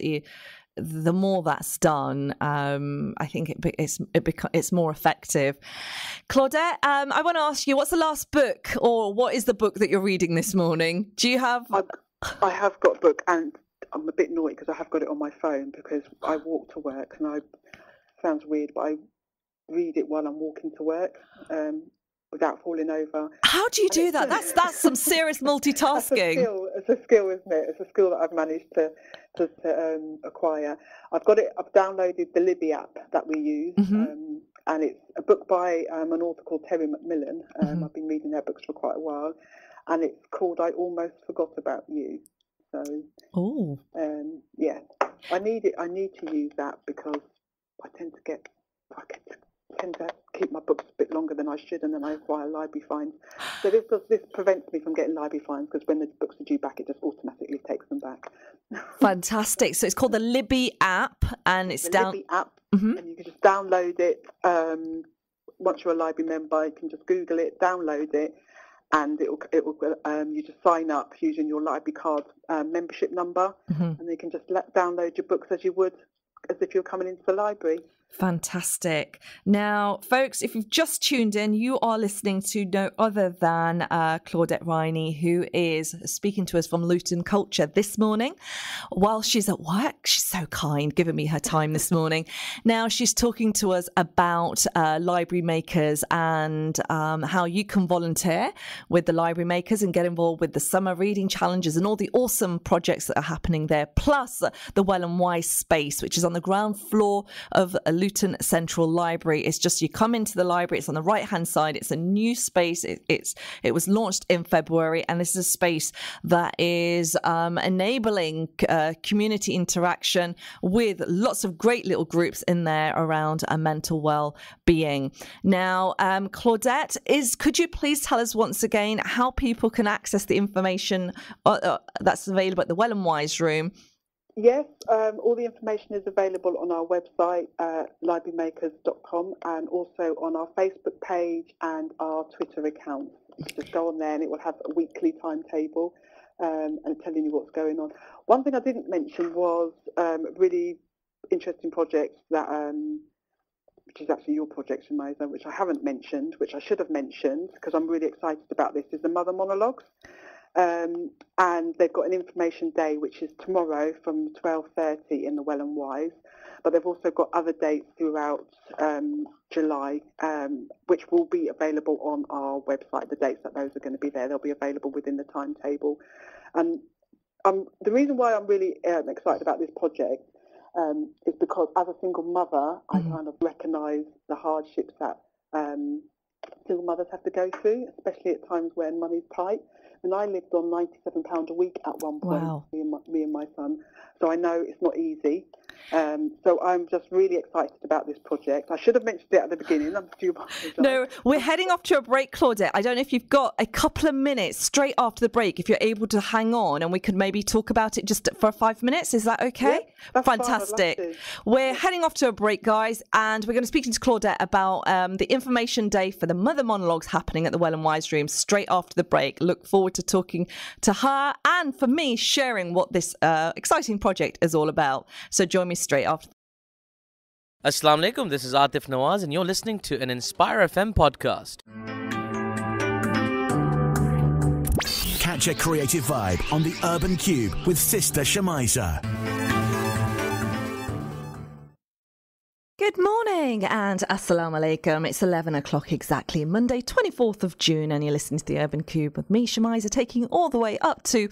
Speaker 3: the more that's done, I think it's more effective. Claudette, I want to ask you, what's the last book, or what is the book that you're reading this morning? Do you have?
Speaker 6: I have got a book, and I'm a bit naughty because I have got it on my phone, because I walk to work, and sounds weird, but I read it while I'm walking to work. without falling over.
Speaker 3: How do you do that? That's some serious multitasking.
Speaker 6: It's a skill, isn't it? It's a skill that I've managed to acquire. I've downloaded the Libby app that we use, and it's a book by an author called Terry McMillan. I've been reading their books for quite a while, and it's called I Almost Forgot About You. So, yeah, I need to use that because I tend to keep my books a bit longer than I should, and then I acquire library fines. So this prevents me from getting library fines, because when the books are due back, it just automatically takes them back.
Speaker 3: Fantastic. So it's called the Libby app, and it's
Speaker 6: Libby app, and you can just download it. Once you're a library member, you can just Google it, download it, and it will you just sign up using your library card membership number, and you can just download your books as if you're coming into the library.
Speaker 3: Fantastic. Now, folks, if you've just tuned in, you are listening to no other than Claudette Riney, who is speaking to us from Luton Culture this morning while she's at work. She's so kind, giving me her time this morning. Now, she's talking to us about library makers and how you can volunteer with the library makers and get involved with the summer reading challenges and all the awesome projects that are happening there, plus the Well and Wise space, which is on the ground floor of Luton Central Library. It's just, you come into the library, it's on the right hand side, it's a new space. It was launched in February, and this is a space that is enabling community interaction with lots of great little groups in there around mental well-being. Now, Claudette, could you please tell us once again how people can access the information that's available at the Well and Wise room?
Speaker 6: Yes, all the information is available on our website, librarymakers.com, and also on our Facebook page and our Twitter account. Just go on there and it will have a weekly timetable and telling you what's going on. One thing I didn't mention was a really interesting project that, which is actually your project, Shemiza, which I haven't mentioned, which I should have mentioned because I'm really excited about this, is the Mother Monologues. And they've got an information day, which is tomorrow from 12:30 in the Well and Wise. But they've also got other dates throughout July, which will be available on our website. The dates that those are going to be there, they'll be available within the timetable. And the reason why I'm really excited about this project is because as a single mother, I kind of recognise the hardships that single mothers have to go through, especially at times when money's tight. And I lived on £97 a week at one point,
Speaker 3: wow.
Speaker 6: me and my son. So I know it's not easy. So I'm just really excited about this project. I should have mentioned it at the beginning. I'm due.
Speaker 3: No, we're heading off to a break, Claudette. I don't know if you've got a couple of minutes straight after the break, if you're able to hang on, and we could maybe talk about it just for 5 minutes. Is that okay?
Speaker 6: Yeah, that's
Speaker 3: fantastic.
Speaker 6: Fine,
Speaker 3: we're heading off to a break, guys, and we're going to speak to Claudette about the information day for the Mother Monologues happening at the Well and Wise room straight after the break. Look forward to talking to her and for me sharing what this exciting project is all about. So join me straight after.
Speaker 5: Assalamu alaikum, this is Atif Nawaz and you're listening to an Inspire FM podcast.
Speaker 2: Catch a creative vibe on the Urban Cube with Sister Shemiza.
Speaker 3: Good morning and assalamu alaikum. It's 11 o'clock exactly, Monday 24th of June, and you're listening to the Urban Cube with me, Shemiza, taking all the way up to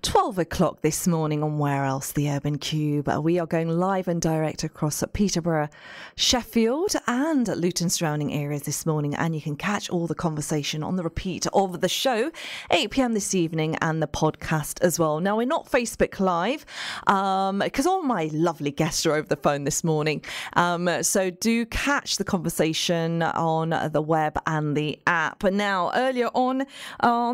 Speaker 3: 12 o'clock this morning on Where Else? The Urban Cube. We are going live and direct across Peterborough, Sheffield and Luton surrounding areas this morning, and you can catch all the conversation on the repeat of the show 8 p.m. this evening and the podcast as well. Now, we're not Facebook Live because all my lovely guests are over the phone this morning. So do catch the conversation on the web and the app. And now, earlier on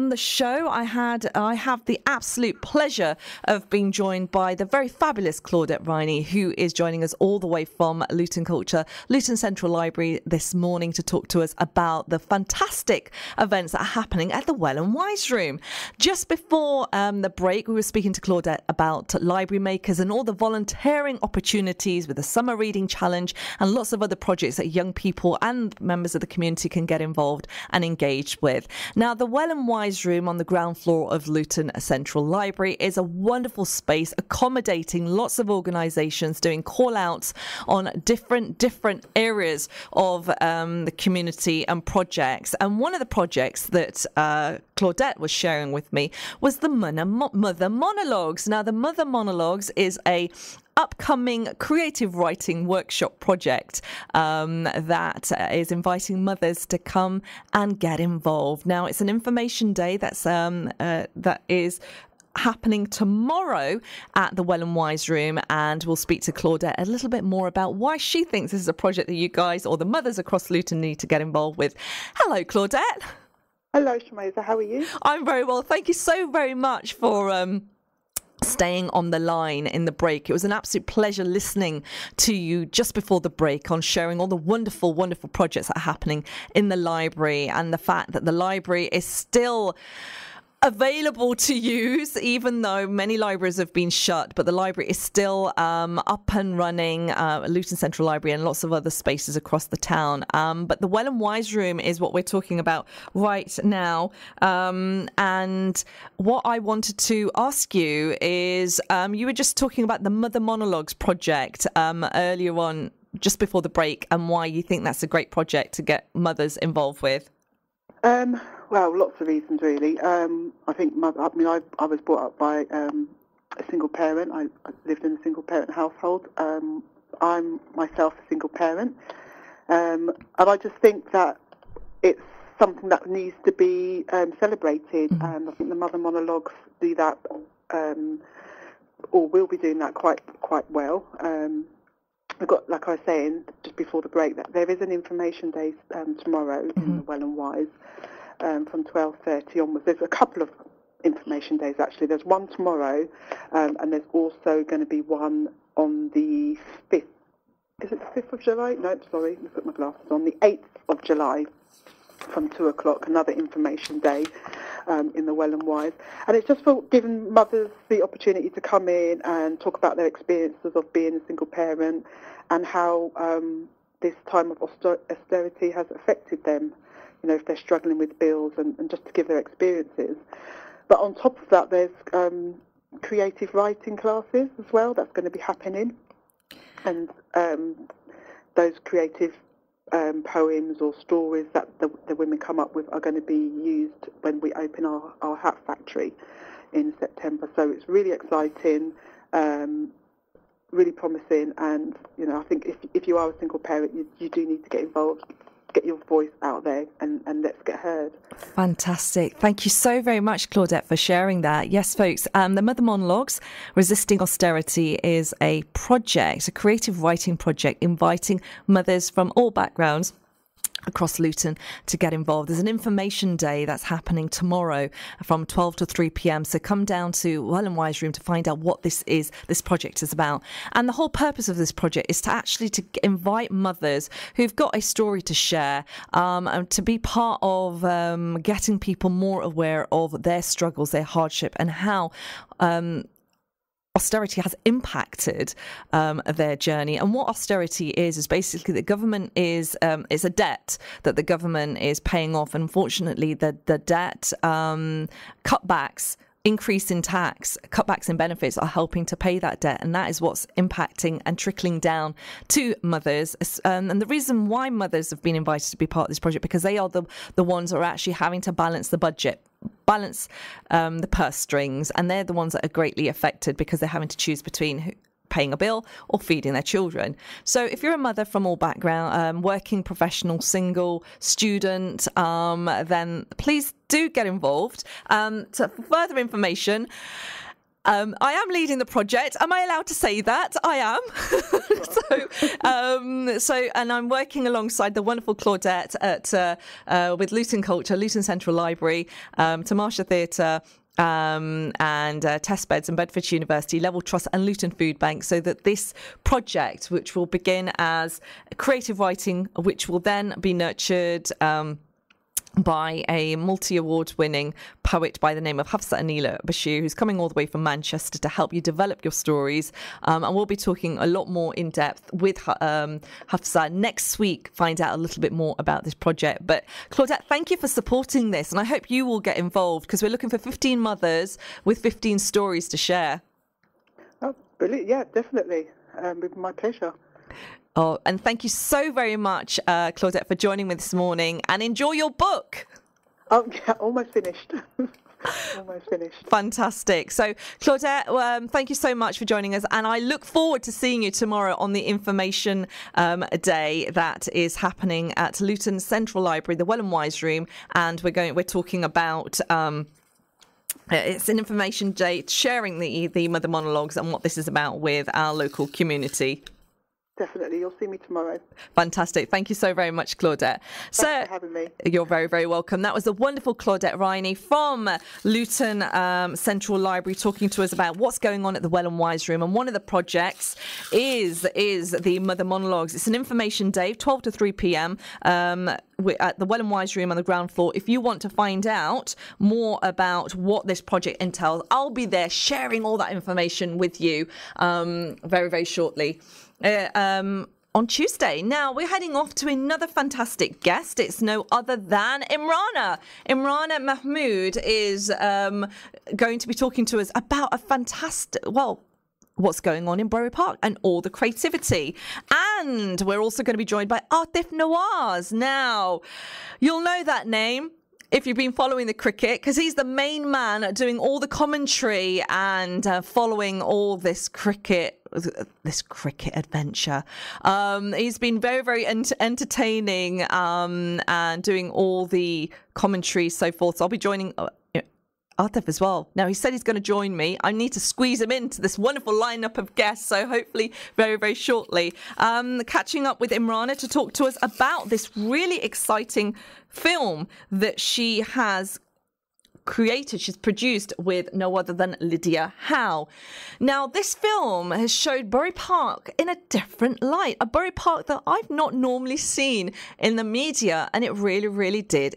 Speaker 3: the show, I have the absolute pleasure of being joined by the very fabulous Claudette Riney, who is joining us all the way from Luton Culture, Luton Central Library this morning to talk to us about the fantastic events that are happening at the Well and Wise room. Just before the break, we were speaking to Claudette about library makers and all the volunteering opportunities with the Summer Reading Challenge and lots of other projects that young people and members of the community can get involved and engaged with. Now, the Well and Wise Room on the ground floor of Luton Central Library is a wonderful space accommodating lots of organisations doing call-outs on different areas of the community and projects. And one of the projects that Claudette was sharing with me was the Mother Monologues. Now, the Mother Monologues is a upcoming creative writing workshop project that is inviting mothers to come and get involved. Now, it's an information day that is happening tomorrow at the Well and Wise Room, and we'll speak to Claudette a little bit more about why she thinks this is a project that you guys or the mothers across Luton need to get involved with. Hello, Claudette.
Speaker 6: Hello, Shemiza. How are you?
Speaker 3: I'm very well. Thank you so very much for staying on the line in the break. It was an absolute pleasure listening to you just before the break on sharing all the wonderful projects that are happening in the library, and the fact that the library is still available to use, even though many libraries have been shut, but the library is still up and running, Luton Central Library and lots of other spaces across the town. But the Well and Wise Room is what we're talking about right now. And what I wanted to ask you is, you were just talking about the Mother Monologues project earlier on, just before the break, and why you think that's a great project to get mothers involved with.
Speaker 6: Well, lots of reasons, really. I think, I was brought up by a single parent. I lived in a single parent household. I'm myself a single parent. And I just think that it's something that needs to be celebrated. Mm-hmm. And I think the Mother Monologues do that, or will be doing that quite well. I've got, like I was saying just before the break, that there is an information day tomorrow mm-hmm. in the Well and Wise. From 12:30 onwards. There's a couple of information days, actually. There's one tomorrow, and there's also going to be one on the 5th. Is it the 5th of July? No, sorry, let me put my glasses on. The 8th of July from 2 o'clock, another information day in the Well and Wise. And it's just for giving mothers the opportunity to come in and talk about their experiences of being a single parent and how this time of austerity has affected them. You know, if they're struggling with bills and just to give their experiences. But on top of that, there's creative writing classes as well that's going to be happening. And those creative poems or stories that the women come up with are going to be used when we open our hat factory in September. So it's really exciting, really promising. And, you know, I think if you are a single parent, you do need to get involved. Get your voice out there and let's get heard.
Speaker 3: Fantastic. Thank you so very much, Claudette, for sharing that. Yes, folks, the Mother Monologues, Resisting Austerity, is a project, a creative writing project, inviting mothers from all backgrounds across Luton to get involved. There's an information day that's happening tomorrow from 12 to 3 p.m. So come down to Well and Wise Room to find out what this project is about. And the whole purpose of this project is to actually to invite mothers who've got a story to share, and to be part of getting people more aware of their struggles, their hardship, and how austerity has impacted their journey. And what austerity is basically the government is a debt that the government is paying off. Unfortunately, the debt cutbacks, increase in tax, cutbacks in benefits are helping to pay that debt, and that is what's impacting and trickling down to mothers. And the reason why mothers have been invited to be part of this project, because they are the ones who are actually having to balance the budget, balance the purse strings, and they're the ones that are greatly affected because they're having to choose between paying a bill or feeding their children. So if you're a mother from all background, working professional, single, student, then please do get involved. So for further information, I am leading the project. Am I allowed to say that? I am. And I'm working alongside the wonderful Claudette with Luton Culture, Luton Central Library, Tamasha Theatre, and Test Beds and Bedfordshire University, Level Trust and Luton Food Bank, so that this project, which will begin as creative writing, which will then be nurtured by a multi-award winning poet by the name of Hafsa Anila Bashir, who's coming all the way from Manchester to help you develop your stories. And we'll be talking a lot more in depth with Hafsa next week, find out a little bit more about this project. But Claudette, thank you for supporting this. And I hope you will get involved, because we're looking for 15 mothers with 15 stories to share.
Speaker 6: Oh, brilliant. Yeah, definitely. With my pleasure.
Speaker 3: Oh, and thank you so very much, Claudette, for joining me this morning, and enjoy your book.
Speaker 6: Oh, yeah, almost finished. Almost finished.
Speaker 3: Fantastic. So, Claudette, thank you so much for joining us, and I look forward to seeing you tomorrow on the information day that is happening at Luton Central Library, the Well and Wise Room, and we're talking about. It's an information day, sharing the mother monologues and what this is about with our local community.
Speaker 6: Definitely. You'll see me tomorrow.
Speaker 3: Fantastic. Thank you so very much, Claudette.
Speaker 6: Thanks for having me.
Speaker 3: You're very, very welcome. That was the wonderful Claudette Riney from Luton Central Library talking to us about what's going on at the Well and Wise Room. And one of the projects is the Mother Monologues. It's an information day, 12 to 3 p.m. At the Well and Wise Room on the ground floor. If you want to find out more about what this project entails, I'll be there sharing all that information with you very, very shortly. On Tuesday. Now, we're heading off to another fantastic guest. It's no other than Imrana. Imrana Mahmood is going to be talking to us about a fantastic, what's going on in Borough Park and all the creativity. And we're also going to be joined by Atif Nawaz. Now, you'll know that name if you've been following the cricket, because he's the main man doing all the commentary and following all this cricket adventure. He's been very, very entertaining and doing all the commentary, so forth. So I'll be joining Atif as well. Now, he said he's going to join me. I need to squeeze him into this wonderful lineup of guests, so hopefully very, very shortly. Catching up with Imrana to talk to us about this really exciting film that she has created, she's produced with no other than Lydia Howe. Now, this film has showed Borough Park in a different light, a Borough Park that I've not normally seen in the media, and it really, really did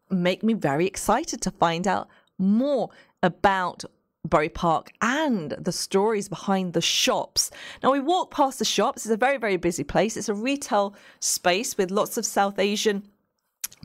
Speaker 3: make me very excited to find out more about Borough Park and the stories behind the shops. Now, we walk past the shops. It's a very, very busy place. It's a retail space with lots of South Asian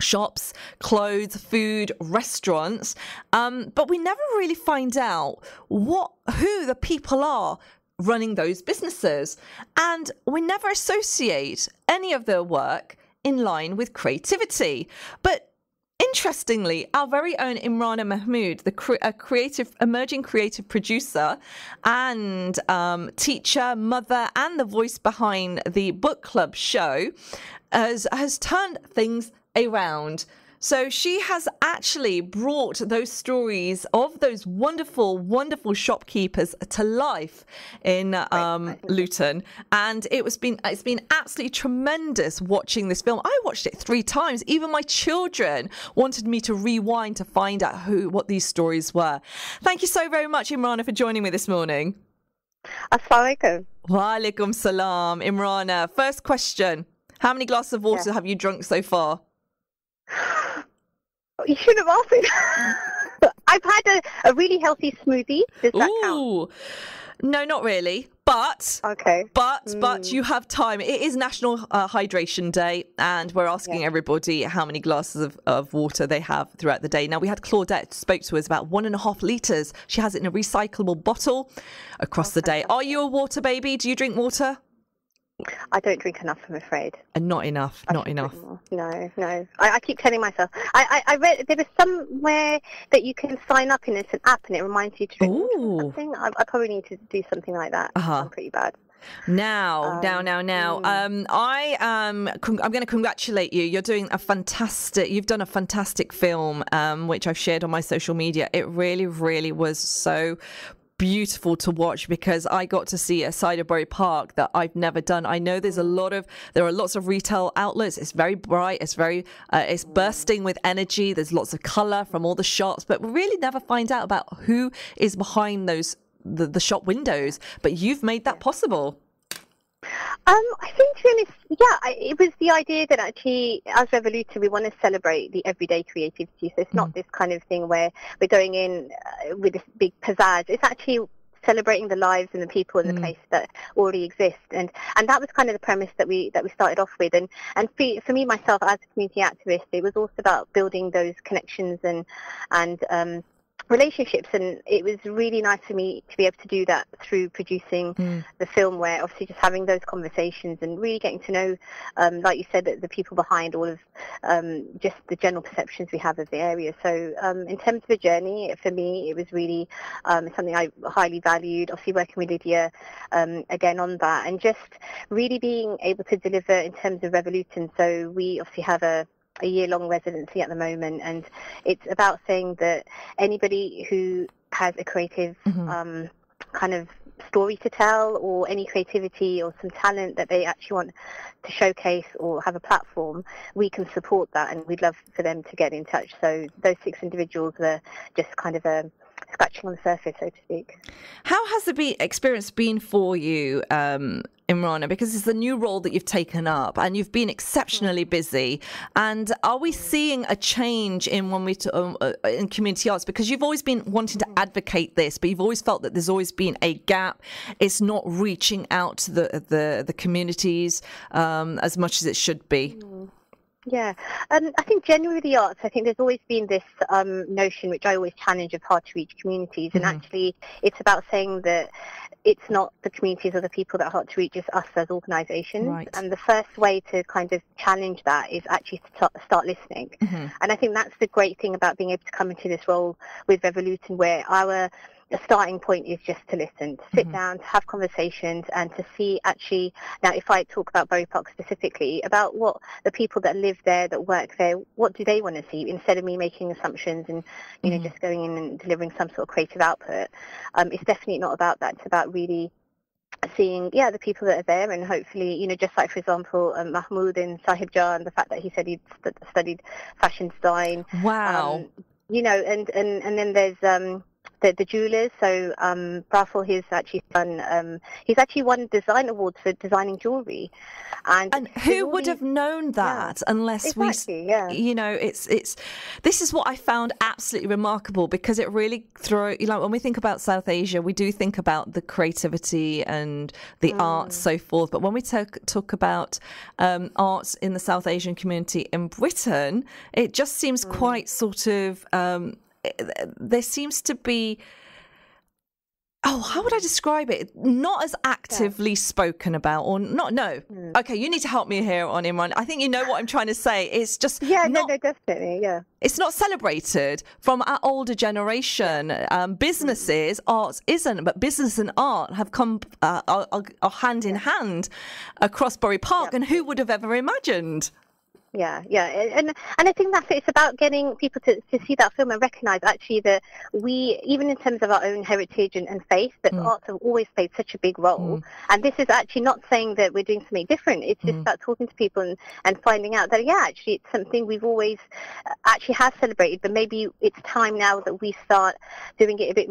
Speaker 3: shops, clothes, food, restaurants. But we never really find out who the people are running those businesses. And we never associate any of their work in line with creativity. But interestingly, our very own Imrana Mahmood, the emerging creative producer and teacher, mother, and the voice behind the book club show, has turned things around. So she has actually brought those stories of those wonderful, wonderful shopkeepers to life in Luton, and it's been absolutely tremendous watching this film. I watched it 3 times. Even my children wanted me to rewind to find out what these stories were. Thank you so very much, Imrana, for joining me this morning.
Speaker 7: Assalamu alaikum.
Speaker 3: Wa alaikum salam. Imrana, first question: how many glasses of water have you drunk so far?
Speaker 7: You should have asked me. I've had a really healthy smoothie. Does that count?
Speaker 3: No, not really. But
Speaker 7: okay.
Speaker 3: But you have time. It is National Hydration Day, and we're asking everybody how many glasses of water they have throughout the day. Now, we had Claudette spoke to us about 1.5 litres. She has it in a recyclable bottle across the day. Are you a water baby? Do you drink water?
Speaker 7: I don't drink enough, I'm afraid.
Speaker 3: And not enough. Not enough.
Speaker 7: No. I keep telling myself. I read there was somewhere that you can sign up in. It's an app, and it reminds you to drink water. Something. I probably need to do something like that. I'm pretty bad.
Speaker 3: Now. I'm going to congratulate you. You've done a fantastic film, which I've shared on my social media. It really, really was so beautiful to watch, because I got to see a side of Borough Park that I've never done. I know there are lots of retail outlets. It's very bright. It's it's bursting with energy. There's lots of colour from all the shops, but we really never find out about who is behind the shop windows. But you've made that possible.
Speaker 7: I think, to be honest, it was the idea that actually, as Revolution, we want to celebrate the everyday creativity. So it's not this kind of thing where we're going in with this big pizzazz. It's actually celebrating the lives and the people in the place that already exist, and that was kind of the premise that we started off with. And for me myself as a community activist, it was also about building those connections and relationships, and it was really nice for me to be able to do that through producing the film, where obviously just having those conversations and really getting to know, like you said, the people behind all of just the general perceptions we have of the area. So in terms of the journey, for me, it was really something I highly valued, obviously working with Lydia again on that, and just really being able to deliver in terms of Revolution. So we obviously have a year-long residency at the moment, and it's about saying that anybody who has a creative kind of story to tell, or any creativity or some talent that they actually want to showcase or have a platform, we can support that, and we'd love for them to get in touch. So those 6 individuals were just kind of scratching on the surface, so to speak.
Speaker 3: How has the experience been for you, Imrana? Because it's the new role that you've taken up, and you've been exceptionally busy. And are we seeing a change in in community arts? Because you've always been wanting to advocate this, but you've always felt that there's always been a gap. It's not reaching out to the communities as much as it should be.
Speaker 7: Yeah, I think generally the arts, I think there's always been this notion, which I always challenge, of hard to reach communities, and actually it's about saying that it's not the communities or the people that are hard to reach, it's us as organisations. Right. And the first way to kind of challenge that is actually to start listening. And I think that's the great thing about being able to come into this role with Revolution, where the starting point is just to listen, to sit down, to have conversations, and to see actually, now if I talk about Bury Park specifically, about what the people that live there, that work there, what do they want to see, instead of me making assumptions and, you know, just going in and delivering some sort of creative output. It's definitely not about that. It's about really seeing the people that are there, and hopefully, you know, just like, for example, Mahmoud in Sahib Jar, and the fact that he said he'd studied fashion design.
Speaker 3: Wow.
Speaker 7: You know, and then there's the jewelers. So Braful, he's actually won design awards for designing jewellery, and
Speaker 3: who would have known that unless you know, it's this is what I found absolutely remarkable, because it really when we think about South Asia, we do think about the creativity and the arts, so forth, but when we talk about arts in the South Asian community in Britain, it just seems quite sort of there seems to be, how would I describe it? Not as actively spoken about, or not. No. Okay, you need to help me here on Imran. I think you know what I'm trying to say. It's just
Speaker 7: definitely.
Speaker 3: It's not celebrated from our older generation. Businesses, arts isn't, but business and art have come are hand in hand across Bury Park, and who would have ever imagined?
Speaker 7: Yeah, and I think it's about getting people to see that film and recognise actually that we, even in terms of our own heritage and faith, that the arts have always played such a big role. And this is actually not saying that we're doing something different. It's just about talking to people and finding out that actually it's something we've always actually have celebrated, but maybe it's time now that we start doing it a bit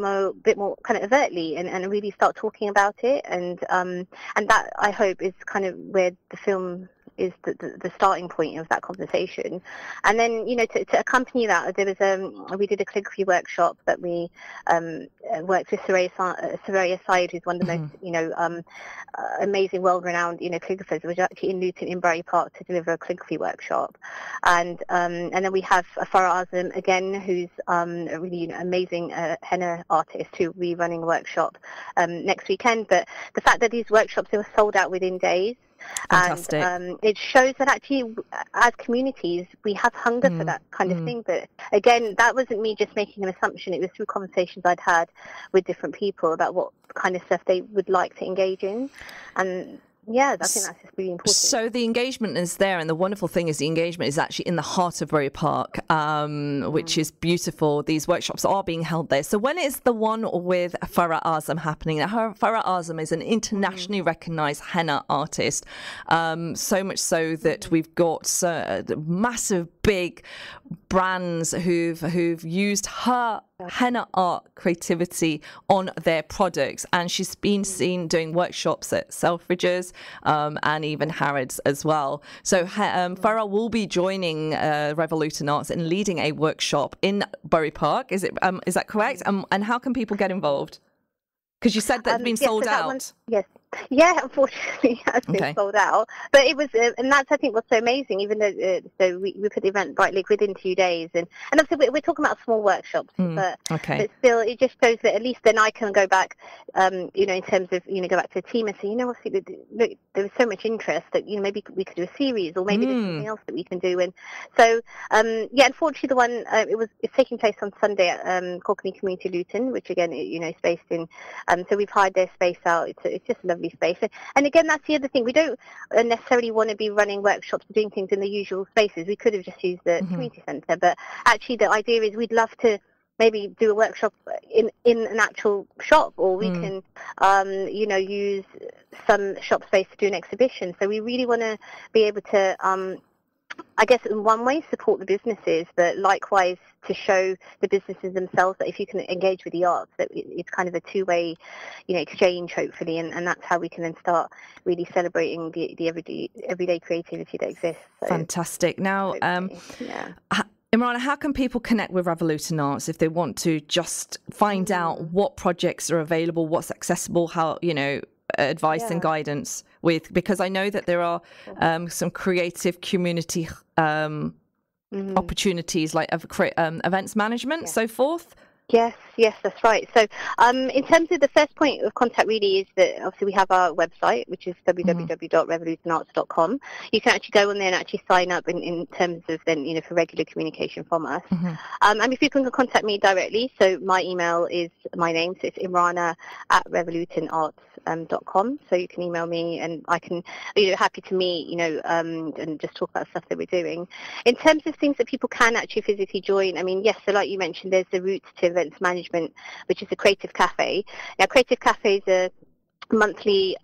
Speaker 7: more kind of overtly and really start talking about it. And that, I hope, is kind of where the film is the starting point of that conversation. And then, you know, to accompany that, there was we did a calligraphy workshop that we worked with Soraya Syed, who's one of the most, you know, amazing, world-renowned, you know, calligraphers. It was actually in Luton in Bury Park to deliver a calligraphy workshop. And then we have Farah Azam again, who's a really amazing henna artist, who will be running a workshop next weekend. But the fact that these workshops, they were sold out within days.
Speaker 3: Fantastic.
Speaker 7: And it shows that actually, as communities, we have hunger for that kind of thing. But again, that wasn't me just making an assumption. It was through conversations I'd had with different people about what kind of stuff they would like to engage in. And I think that's just really important.
Speaker 3: So the engagement is there, and the wonderful thing is the engagement is actually in the heart of Bury Park, which is beautiful. These workshops are being held there. So when is the one with Farah Azam happening? Now, Farah Azam is an internationally recognised henna artist, so much so that we've got massive, big brands who've used her henna art creativity on their products, and she's been seen doing workshops at Selfridges and even Harrods as well. So Farah will be joining Revolution Arts in leading a workshop in Bury Park. Is that correct? And how can people get involved? Because you said that's been sold out.
Speaker 7: Yes. Yeah, unfortunately, it has been sold out. But it was, and that's, I think, what's so amazing, even though so we put the event Bright within 2 days. And obviously, we're talking about small workshops, but still, it just shows that at least then I can go back, in terms of, go back to the team and say, obviously, look, there was so much interest that, maybe we could do a series, or maybe there's something else that we can do. And so, unfortunately, the one, it's taking place on Sunday at Cockney Community Luton, which again, is based in, so we've hired their space out. It's just a lovely space. And again, that's the other thing. We don't necessarily want to be running workshops or doing things in the usual spaces. We could have just used the community centre, but actually the idea is we'd love to maybe do a workshop in an actual shop, or we can use some shop space to do an exhibition. So we really want to be able to I guess in one way support the businesses, but likewise to show the businesses themselves that if you can engage with the arts, that it's kind of a two-way, exchange, hopefully, and that's how we can then start really celebrating the everyday creativity that exists. So,
Speaker 3: fantastic. Now, Imrana, how can people connect with Revolution Arts if they want to just find out what projects are available, what's accessible, how, advice and guidance because I know that there are some creative community opportunities like events management, so forth.
Speaker 7: Yes, that's right. So in terms of the first point of contact really is that obviously we have our website, which is www.revolutionarts.com. You can actually go on there and actually sign up in terms of then, for regular communication from us. And if you can contact me directly, so my email is my name, so it's imrana@revolutionarts.com. So you can email me and I can, happy to meet, and just talk about stuff that we're doing. In terms of things that people can actually physically join, yes, so like you mentioned, there's the Roots to Events Management, which is a creative cafe. Now, creative cafes are monthly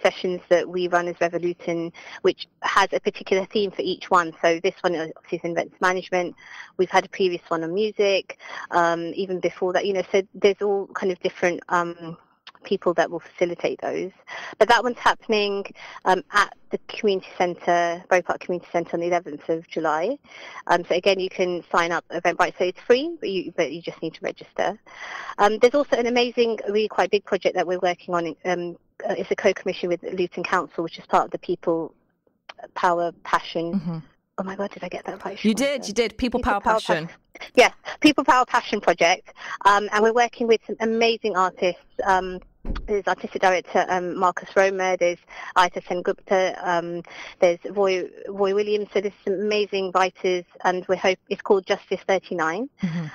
Speaker 7: sessions that we run as Revolution, which has a particular theme for each one. So this one obviously is events management. We've had a previous one on music, even before that, so there's all kind of different people that will facilitate those. But that one's happening at the community centre, Bury Park Community Centre, on the 11th of July. So again, you can sign up Eventbrite, so it's free, but you just need to register. There's also an amazing, really quite big project that we're working on. It's a co-commission with Luton Council, which is part of the People Power Passion. Oh my God, did I get that right?
Speaker 3: You did. People Power Passion.
Speaker 7: Yes, People Power Passion project. And we're working with some amazing artists. There's artistic director Marcus Romer, there's Aita Sengupta, there's Roy Williams. So there's some amazing writers, and we hope it's called Justice 39.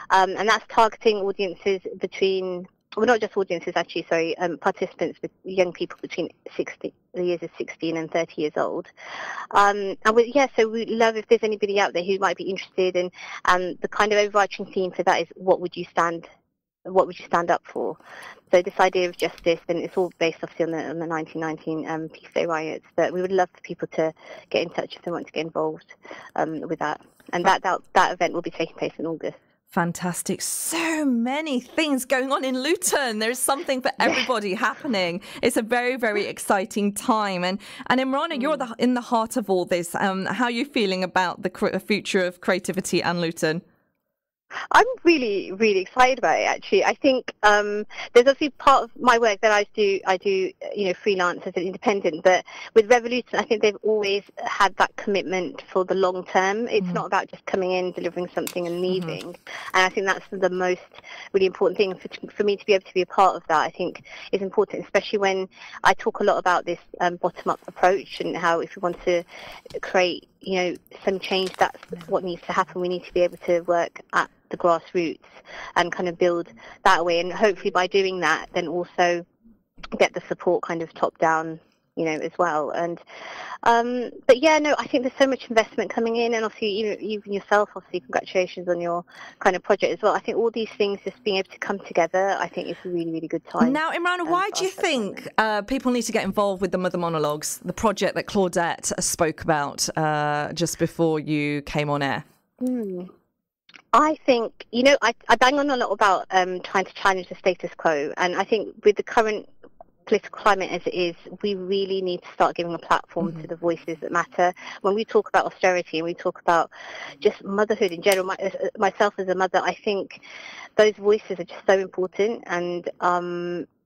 Speaker 7: And that's targeting audiences between, well, not just audiences actually, sorry, participants with young people between the years of 16 and 30 years old. So we'd love if there's anybody out there who might be interested in, and the kind of overarching theme for that is what would you stand up for? So this idea of justice, and it's all based obviously on the 1919 Peace Day riots, but we would love for people to get in touch if they want to get involved with that. And that event will be taking place in August.
Speaker 3: Fantastic. So many things going on in Luton. There's something for everybody happening. It's a very, very exciting time. And Imrana, you're in the heart of all this. How are you feeling about the future of creativity and Luton?
Speaker 7: I'm really, really excited about it, actually. I think there's obviously part of my work that I do freelance as an independent, but with Revolution, I think they've always had that commitment for the long term. It's not about just coming in, delivering something and leaving. And I think that's the most really important thing for me to be able to be a part of that. I think is important, especially when I talk a lot about this bottom-up approach and how if we want to create some change, that's what needs to happen. We need to be able to work at the grassroots and kind of build that way, and hopefully by doing that then also get the support kind of top down as well. And but I think there's so much investment coming in, and obviously even yourself, obviously congratulations on your kind of project as well. I think all these things just being able to come together, I think it's a really, really good time.
Speaker 3: Now, Imrana, why do you think people need to get involved with the Mother Monologues, the project that Claudette spoke about just before you came on air?
Speaker 7: I think, I bang on a lot about trying to challenge the status quo. And I think with the current political climate as it is, we really need to start giving a platform to the voices that matter. When we talk about austerity and we talk about just motherhood in general, myself as a mother, I think those voices are just so important. And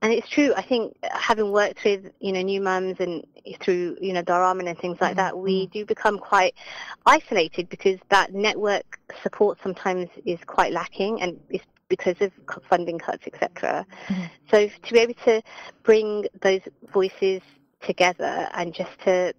Speaker 7: it's true. I think having worked with new mums and through Dharma and things like that, we do become quite isolated because that network support sometimes is quite lacking, and it's because of funding cuts, etc. So to be able to bring those voices together and just to,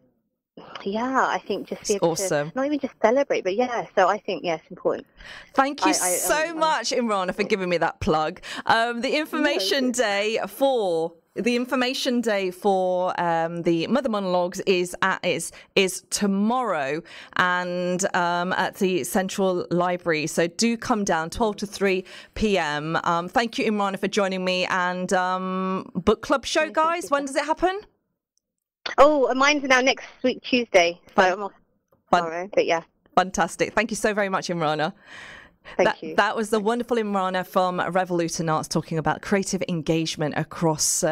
Speaker 7: I think just be able to not even just celebrate, but so I think, it's important.
Speaker 3: Thank you so much, Imrana, for giving me that plug. The information day for the Mother Monologues is tomorrow and at the Central Library. So do come down 12 to 3 p.m. Thank you, Imrana, for joining me. And book club show, guys, when does it happen?
Speaker 7: Oh, mine's now next week, Tuesday. So I'm off tomorrow, but yeah. Fantastic.
Speaker 3: Thank you so very much, Imrana.
Speaker 7: Thank you.
Speaker 3: That was the wonderful Imrana from Revolution Arts talking about creative engagement across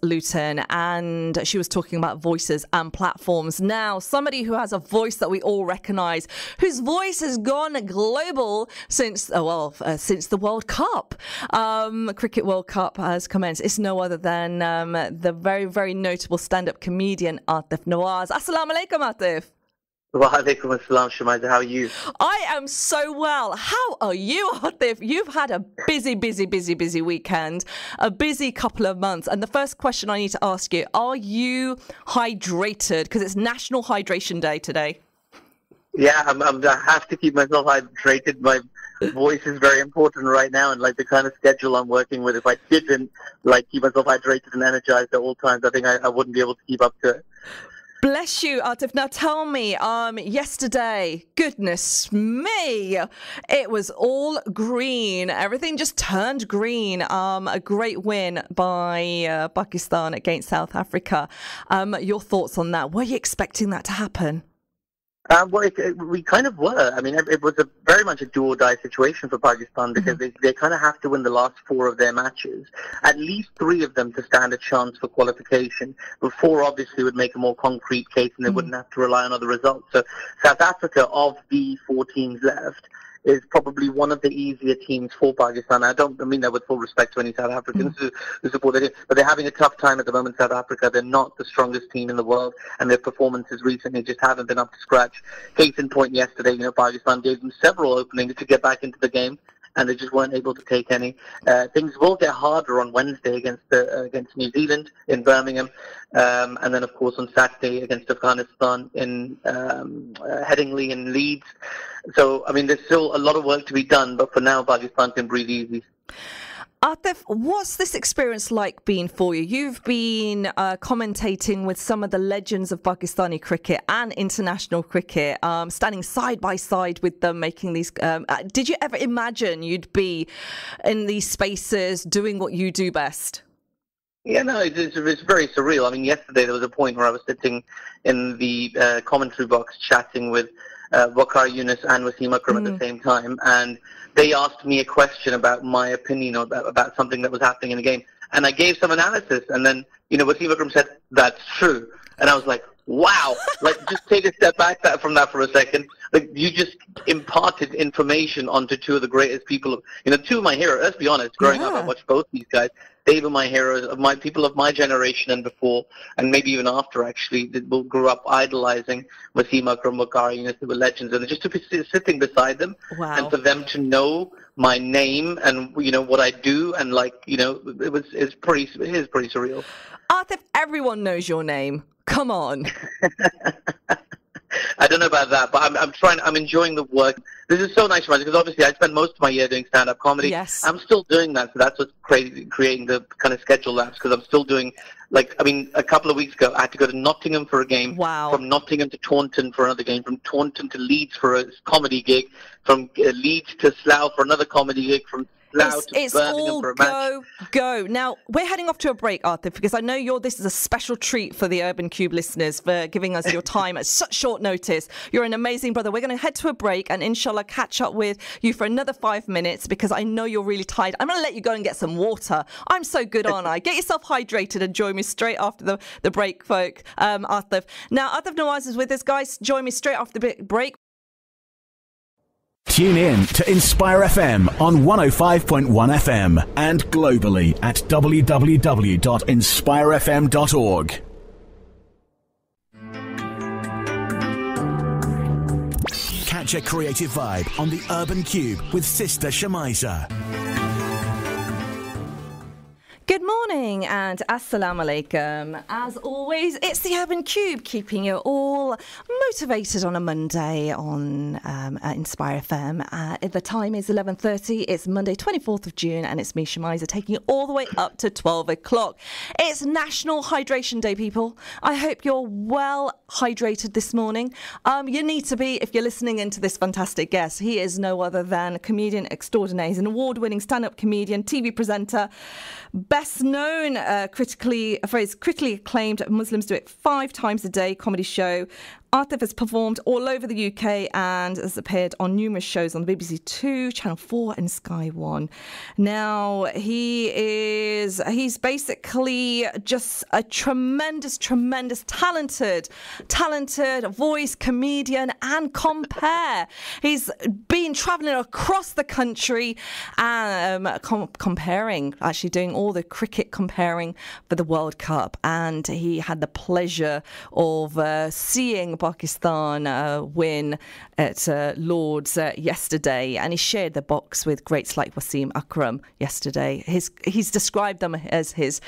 Speaker 3: Luton, and she was talking about voices and platforms. Now, somebody who has a voice that we all recognise, whose voice has gone global since the World Cup, Cricket World Cup has commenced. It's no other than the very, very notable stand-up comedian Atif Nawaz. Assalamu alaikum, Atif.
Speaker 8: Wa alaikum assalam, Shemiza. How are you?
Speaker 3: I am so well. How are you, Atif? You've had a busy weekend, a busy couple of months. And the first question I need to ask you, are you hydrated? Because it's National Hydration Day today.
Speaker 8: Yeah, I have to keep myself hydrated. My voice is very important right now, and like the kind of schedule I'm working with, if I didn't keep myself hydrated and energized at all times, I think I wouldn't be able to keep up to it.
Speaker 3: Bless you, Atif. Now tell me, yesterday, goodness me, it was all green. Everything just turned green. A great win by Pakistan against South Africa. Your thoughts on that? Were you expecting that to happen?
Speaker 8: We kind of were. I mean, it was very much a do-or-die situation for Pakistan because they kind of have to win the last 4 of their matches, at least 3 of them to stand a chance for qualification. Before, obviously, would make a more concrete case and they wouldn't have to rely on other results. So South Africa, of the 4 teams left, is probably one of the easier teams for Pakistan. I don't mean that with full respect to any South Africans who support it, but they're having a tough time at the moment, South Africa. They're not the strongest team in the world, and their performances recently just haven't been up to scratch. Case in point, yesterday, Pakistan gave them several openings to get back into the game, and they just weren't able to take any. Things will get harder on Wednesday against New Zealand in Birmingham, and then, of course, on Saturday against Afghanistan in Headingley and Leeds. So, I mean, there's still a lot of work to be done, but for now, Pakistan can breathe easy.
Speaker 3: Atif, what's this experience like been for you? You've been commentating with some of the legends of Pakistani cricket and international cricket, standing side by side with them, making these... did you ever imagine you'd be in these spaces doing what you do best?
Speaker 8: Yeah, no, it's very surreal. I mean, yesterday there was a point where I was sitting in the commentary box chatting with Waqar Yunus and Wasim Akram at the same time, and they asked me a question about my opinion about something that was happening in the game, and I gave some analysis, and then Wasim Akram said, "That's true," and I was like, wow, just take a step back from that for a second. You just imparted information onto 2 of the greatest people, 2 of my heroes. Let's be honest, growing up, I watched both these guys. They were my heroes, people of my generation and before, and maybe even after, actually, that grew up idolizing Wasim Akram, Waqar Yunus, they were legends, and just to be sitting beside them, and for them to know my name and what I do, and it is pretty surreal.
Speaker 3: Atif, everyone knows your name. Come on.
Speaker 8: I don't know about that, but I'm enjoying the work. This is so nice, because obviously I spent most of my year doing stand-up comedy.
Speaker 3: Yes.
Speaker 8: I'm still doing that, so that's what's creating the kind of schedule lapse, because I'm still doing, a couple of weeks ago, I had to go to Nottingham for a game.
Speaker 3: Wow.
Speaker 8: From Nottingham to Taunton for another game, from Taunton to Leeds for a comedy gig, from Leeds to Slough for another comedy gig, from out
Speaker 3: It's
Speaker 8: to Birmingham
Speaker 3: all
Speaker 8: for a match.
Speaker 3: go. Now, we're heading off to a break, Arthur, because I know this is a special treat for the Urban Cube listeners for giving us your time at such short notice. You're an amazing brother. We're going to head to a break and inshallah catch up with you for another 5 minutes because I know you're really tired. I'm going to let you go and get some water. I'm so good, aren't I? Get yourself hydrated and join me straight after the break, folk. Arthur. Now, Arthur Nawaz is with us, guys. Join me straight after the break.
Speaker 2: Tune in to Inspire FM on 105.1 FM and globally at www.inspirefm.org. Catch a creative vibe on the Urban Cube with Sister Shemiza.
Speaker 3: Good morning and assalamu alaikum. As always, it's the Urban Cube keeping you all motivated on a Monday on Inspire FM. The time is 11:30. It's Monday, 24th of June, and it's me, Shemiza, taking you all the way up to 12 o'clock. It's National Hydration Day, people. I hope you're well hydrated this morning. You need to be if you're listening into this fantastic guest. He is no other than a comedian extraordinaire. He's an award-winning stand-up comedian, TV presenter, best known critically acclaimed Muslims Do It 5 times a day comedy show. Arthur has performed all over the UK and has appeared on numerous shows on the BBC Two, Channel 4 and Sky 1. Now, he's basically just a tremendous, talented voice, comedian and compare. He's been travelling across the country comparing, actually doing all the cricket comparing for the World Cup. And he had the pleasure of seeing Pakistan win at Lord's yesterday, and he shared the box with greats like Wasim Akram yesterday. He's described them as his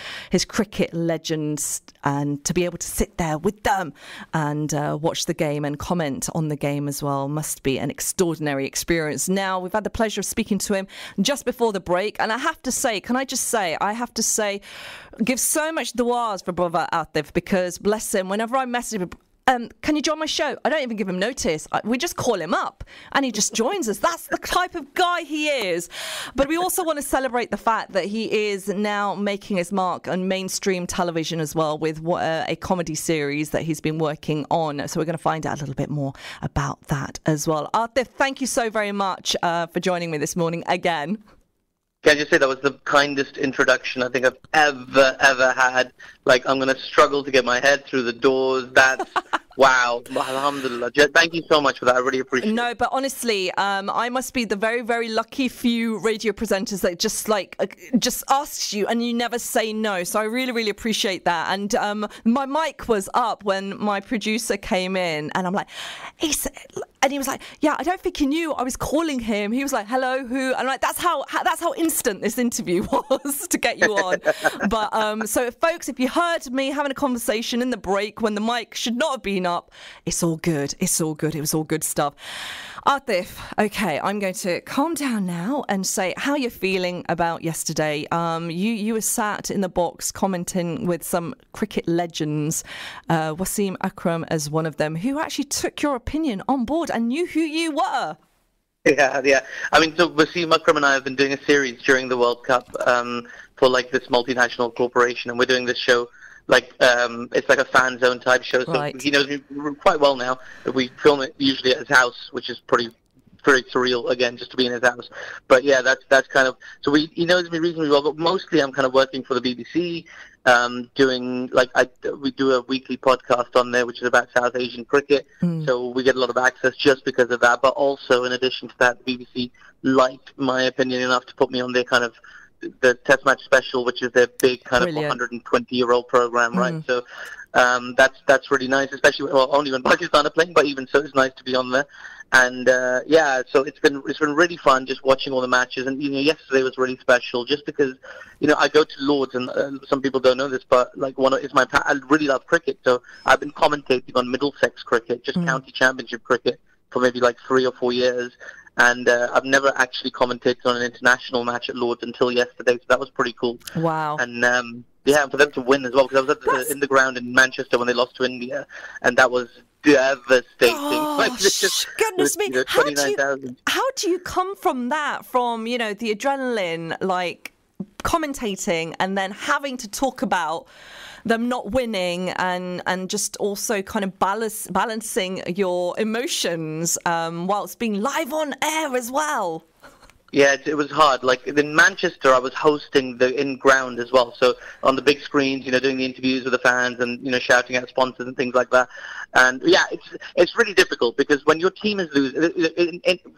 Speaker 3: cricket legends, and to be able to sit there with them and watch the game and comment on the game as well must be an extraordinary experience. Now, we've had the pleasure of speaking to him just before the break, and I have to say, give so much du'as for brother Atif, because bless him, whenever I message him, can you join my show? I don't even give him notice. We just call him up and he just joins us. That's the type of guy he is. But we also want to celebrate the fact that he is now making his mark on mainstream television as well with a comedy series that he's been working on. So we're going to find out a little bit more about that as well. Arthur, thank you so very much for joining me this morning again.
Speaker 8: Can I just say that was the kindest introduction I think I've ever had. Like, I'm going to struggle to get my head through the doors. That's, wow. Alhamdulillah. Thank you so much for that. I really appreciate it.
Speaker 3: No, but honestly, I must be the very, very lucky few radio presenters that just asks you and you never say no. So I really, really appreciate that. And my mic was up when my producer came in, and I'm like, he was like, yeah, I don't think he knew I was calling him. He was like, hello, who? And like, that's how instant this interview was to get you on. But so folks, if you heard me having a conversation in the break when the mic should not have been up, it's all good. It was all good stuff. Atif, okay, I'm going to calm down now and say how you're feeling about yesterday. You were sat in the box commenting with some cricket legends, Wasim Akram as one of them, who actually took your opinion on board and knew who you were.
Speaker 8: Yeah. I mean, so Wasim Akram and I have been doing a series during the World Cup for like this multinational corporation, and we're doing this show like it's like a fan zone type show. So
Speaker 3: right.
Speaker 8: He knows me quite well now. We film it usually at his house, which is very surreal, again, just to be in his house. But yeah, that's kind of, so he knows me reasonably well, but mostly I'm kind of working for the BBC, doing, like, we do a weekly podcast on there, which is about South Asian cricket, so we get a lot of access just because of that, but also, in addition to that, the BBC liked my opinion enough to put me on their kind of, the Test Match Special, which is their big kind of 120-year-old program, right? So that's really nice, especially, well, only when Pakistan are playing, but even so, it's nice to be on there. And yeah, so it's been really fun just watching all the matches. And yesterday was really special, just because I go to Lord's, and some people don't know this, but like I really love cricket, so I've been commentating on Middlesex cricket, just county championship cricket, for maybe like 3 or 4 years. And I've never actually commentated on an international match at Lord's until yesterday, so that was pretty cool. Wow. And yeah, for them to win as well, because I was in the ground in Manchester when they lost to India, and that was devastating.
Speaker 3: Oh, goodness me. How do you come from that, from, the adrenaline, like commentating, and then having to talk about them not winning and just also kind of balancing your emotions whilst being live on air as well?
Speaker 8: Yeah, it was hard. Like in Manchester, I was hosting the in-ground as well. So on the big screens, doing the interviews with the fans and, shouting at sponsors and things like that. And yeah, it's really difficult because when your team is losing,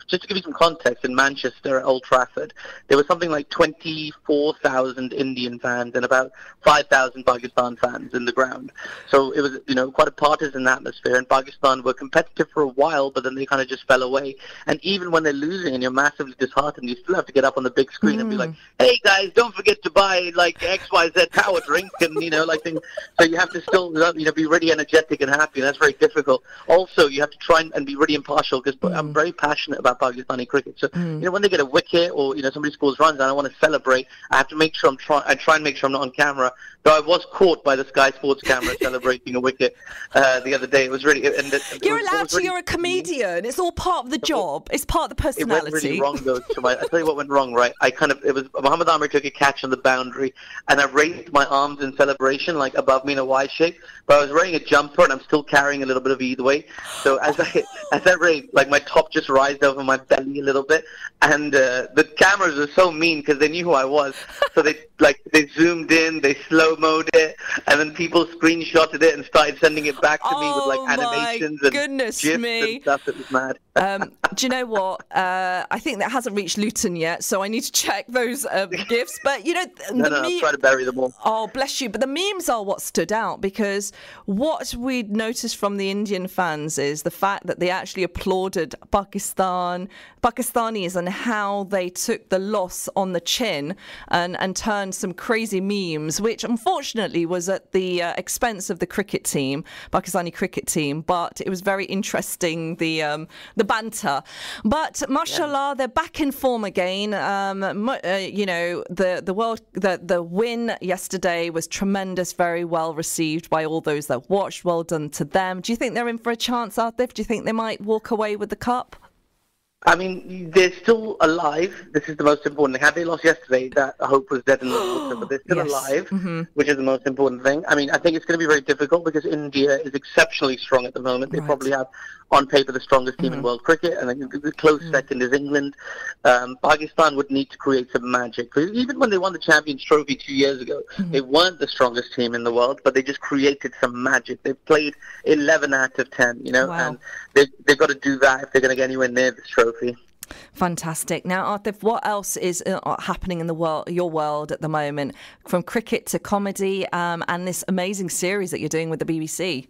Speaker 8: just to give you some context, in Manchester at Old Trafford, there was something like 24,000 Indian fans and about 5,000 Pakistan fans in the ground. So it was, quite a partisan atmosphere. And Pakistan were competitive for a while, but then they kind of just fell away. And even when they're losing and you're massively disheartened, you still have to get up on the big screen and be like, hey guys, don't forget to buy like XYZ power drink and, like things. So you have to still, be really energetic and happy. And that's very difficult. Also, you have to try and be really impartial because I'm very passionate about Pakistani cricket. So, when they get a wicket or, somebody scores runs and I want to celebrate, I have to make sure I try and make sure I'm not on camera. Though I was caught by the Sky Sports camera celebrating a wicket the other day. It was really...
Speaker 3: You're allowed to, you're a comedian. It's all part of the job. It's part of the personality.
Speaker 8: It went really wrong, though. I'll tell you what went wrong, right? It was Mohammad Amir took a catch on the boundary, and I raised my arms in celebration, like above me in a Y shape, but I was wearing a jumper, and I'm still carrying a little bit of either way. So as I raised, like my top just rised over my belly a little bit, and the cameras were so mean because they knew who I was. So they zoomed in, they slow-moed it, and then people screenshotted it and started sending it back to me with like animations and
Speaker 3: goodness
Speaker 8: GIFs
Speaker 3: me.
Speaker 8: and stuff. It was mad.
Speaker 3: Do you know what? I think that hasn't reached Luton yet, so I need to check those GIFs. But
Speaker 8: I'll try to bury them all.
Speaker 3: Oh, bless you. But the memes are what stood out, because what we'd noticed from the Indian fans is the fact that they actually applauded Pakistanis and how they took the loss on the chin and turned some crazy memes, which unfortunately was at the expense of the cricket team, Pakistani cricket team. But it was very interesting, the banter. But mashallah, they're back in form again. The win yesterday was tremendous, very well received by all those that watched. Well done to them. Do you think they're in for a chance, Atif? Do you think they might walk away with the cup?
Speaker 8: I mean, they're still alive. This is the most important thing. Had they lost yesterday, that hope was dead in the water. But they're still alive, which is the most important thing. I mean, I think it's going to be very difficult because India is exceptionally strong at the moment. They probably have, on paper, the strongest team in world cricket, and then the close second is England. Pakistan would need to create some magic. Even when they won the Champions Trophy 2 years ago, they weren't the strongest team in the world, but they just created some magic. They've played 11 out of 10, and they've got to do that if they're going to get anywhere near this trophy.
Speaker 3: Fantastic. Now, Atif, what else is happening in your world at the moment, from cricket to comedy, and this amazing series that you're doing with the BBC?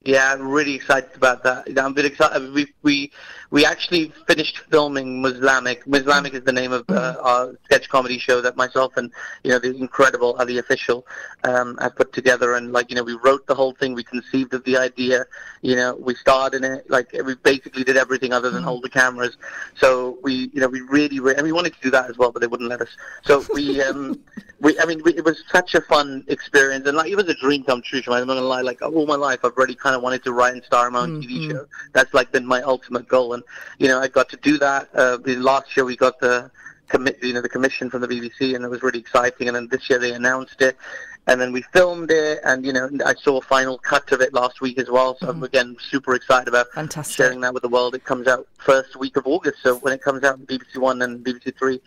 Speaker 8: Yeah, I'm really excited about that. I'm a bit excited. We actually finished filming Muslamic. Muslamic is the name of our sketch comedy show that myself and the incredible Ali Official have put together. And we wrote the whole thing. We conceived of the idea. We starred in it. We basically did everything other than hold the cameras. So we really and we wanted to do that as well, but they wouldn't let us. So it was such a fun experience, and it was a dream come true. I'm not gonna lie. All my life, I've really kind of wanted to write and star my own TV show. That's been my ultimate goal, and I got to do that. Last year we got the commission from the BBC, and it was really exciting. And then this year they announced it, and then we filmed it, and I saw a final cut of it last week as well. So I'm again super excited about sharing that with the world. It comes out first week of August, so when it comes out on BBC One and BBC Three.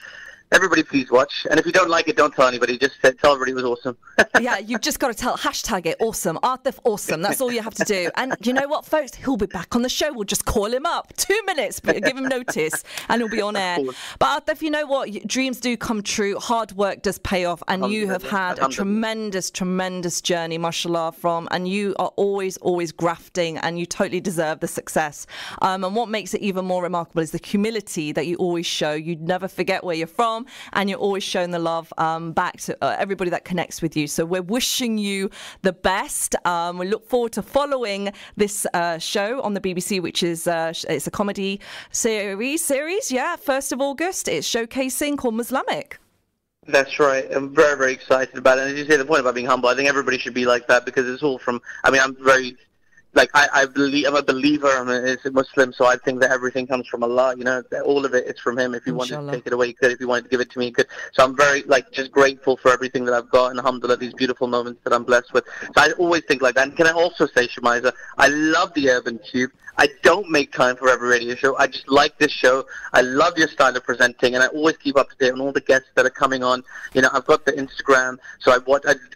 Speaker 8: Everybody please watch. And if you don't like it, don't tell anybody. Just tell everybody it was awesome.
Speaker 3: Yeah, you've just got to hashtag it awesome. Atif awesome. That's all you have to do. And you know what, folks? He'll be back on the show. We'll just call him up. 2 minutes. Give him notice and he'll be on air. But Atif, you know what? Dreams do come true. Hard work does pay off. And you have had a tremendous, tremendous journey, mashallah, and you are always, always grafting, and you totally deserve the success. And what makes it even more remarkable is the humility that you always show. You never forget where you're from. And you're always showing the love back to everybody that connects with you. So we're wishing you the best. We look forward to following this show on the BBC, which is it's a comedy series. Yeah, 1st of August. It's showcasing called Muslamic.
Speaker 8: That's right. I'm very, very excited about it. And as you say, the point about being humble, I think everybody should be like that, because it's all from. I mean, I'm very like I believe, I'm a believer. I'm a Muslim, so I think that everything comes from Allah. You know, that all of it is from Him. If He wanted to take it away, He could. If He wanted to give it to me, He could. So I'm very just grateful for everything that I've got, and alhamdulillah, these beautiful moments that I'm blessed with. So I always think like that. And can I also say, Shemiza, I love the Urban Cube. I don't make time for every radio show. I just like this show. I love your style of presenting, and I always keep up to date on all the guests that are coming on. You know, I've got the Instagram, so I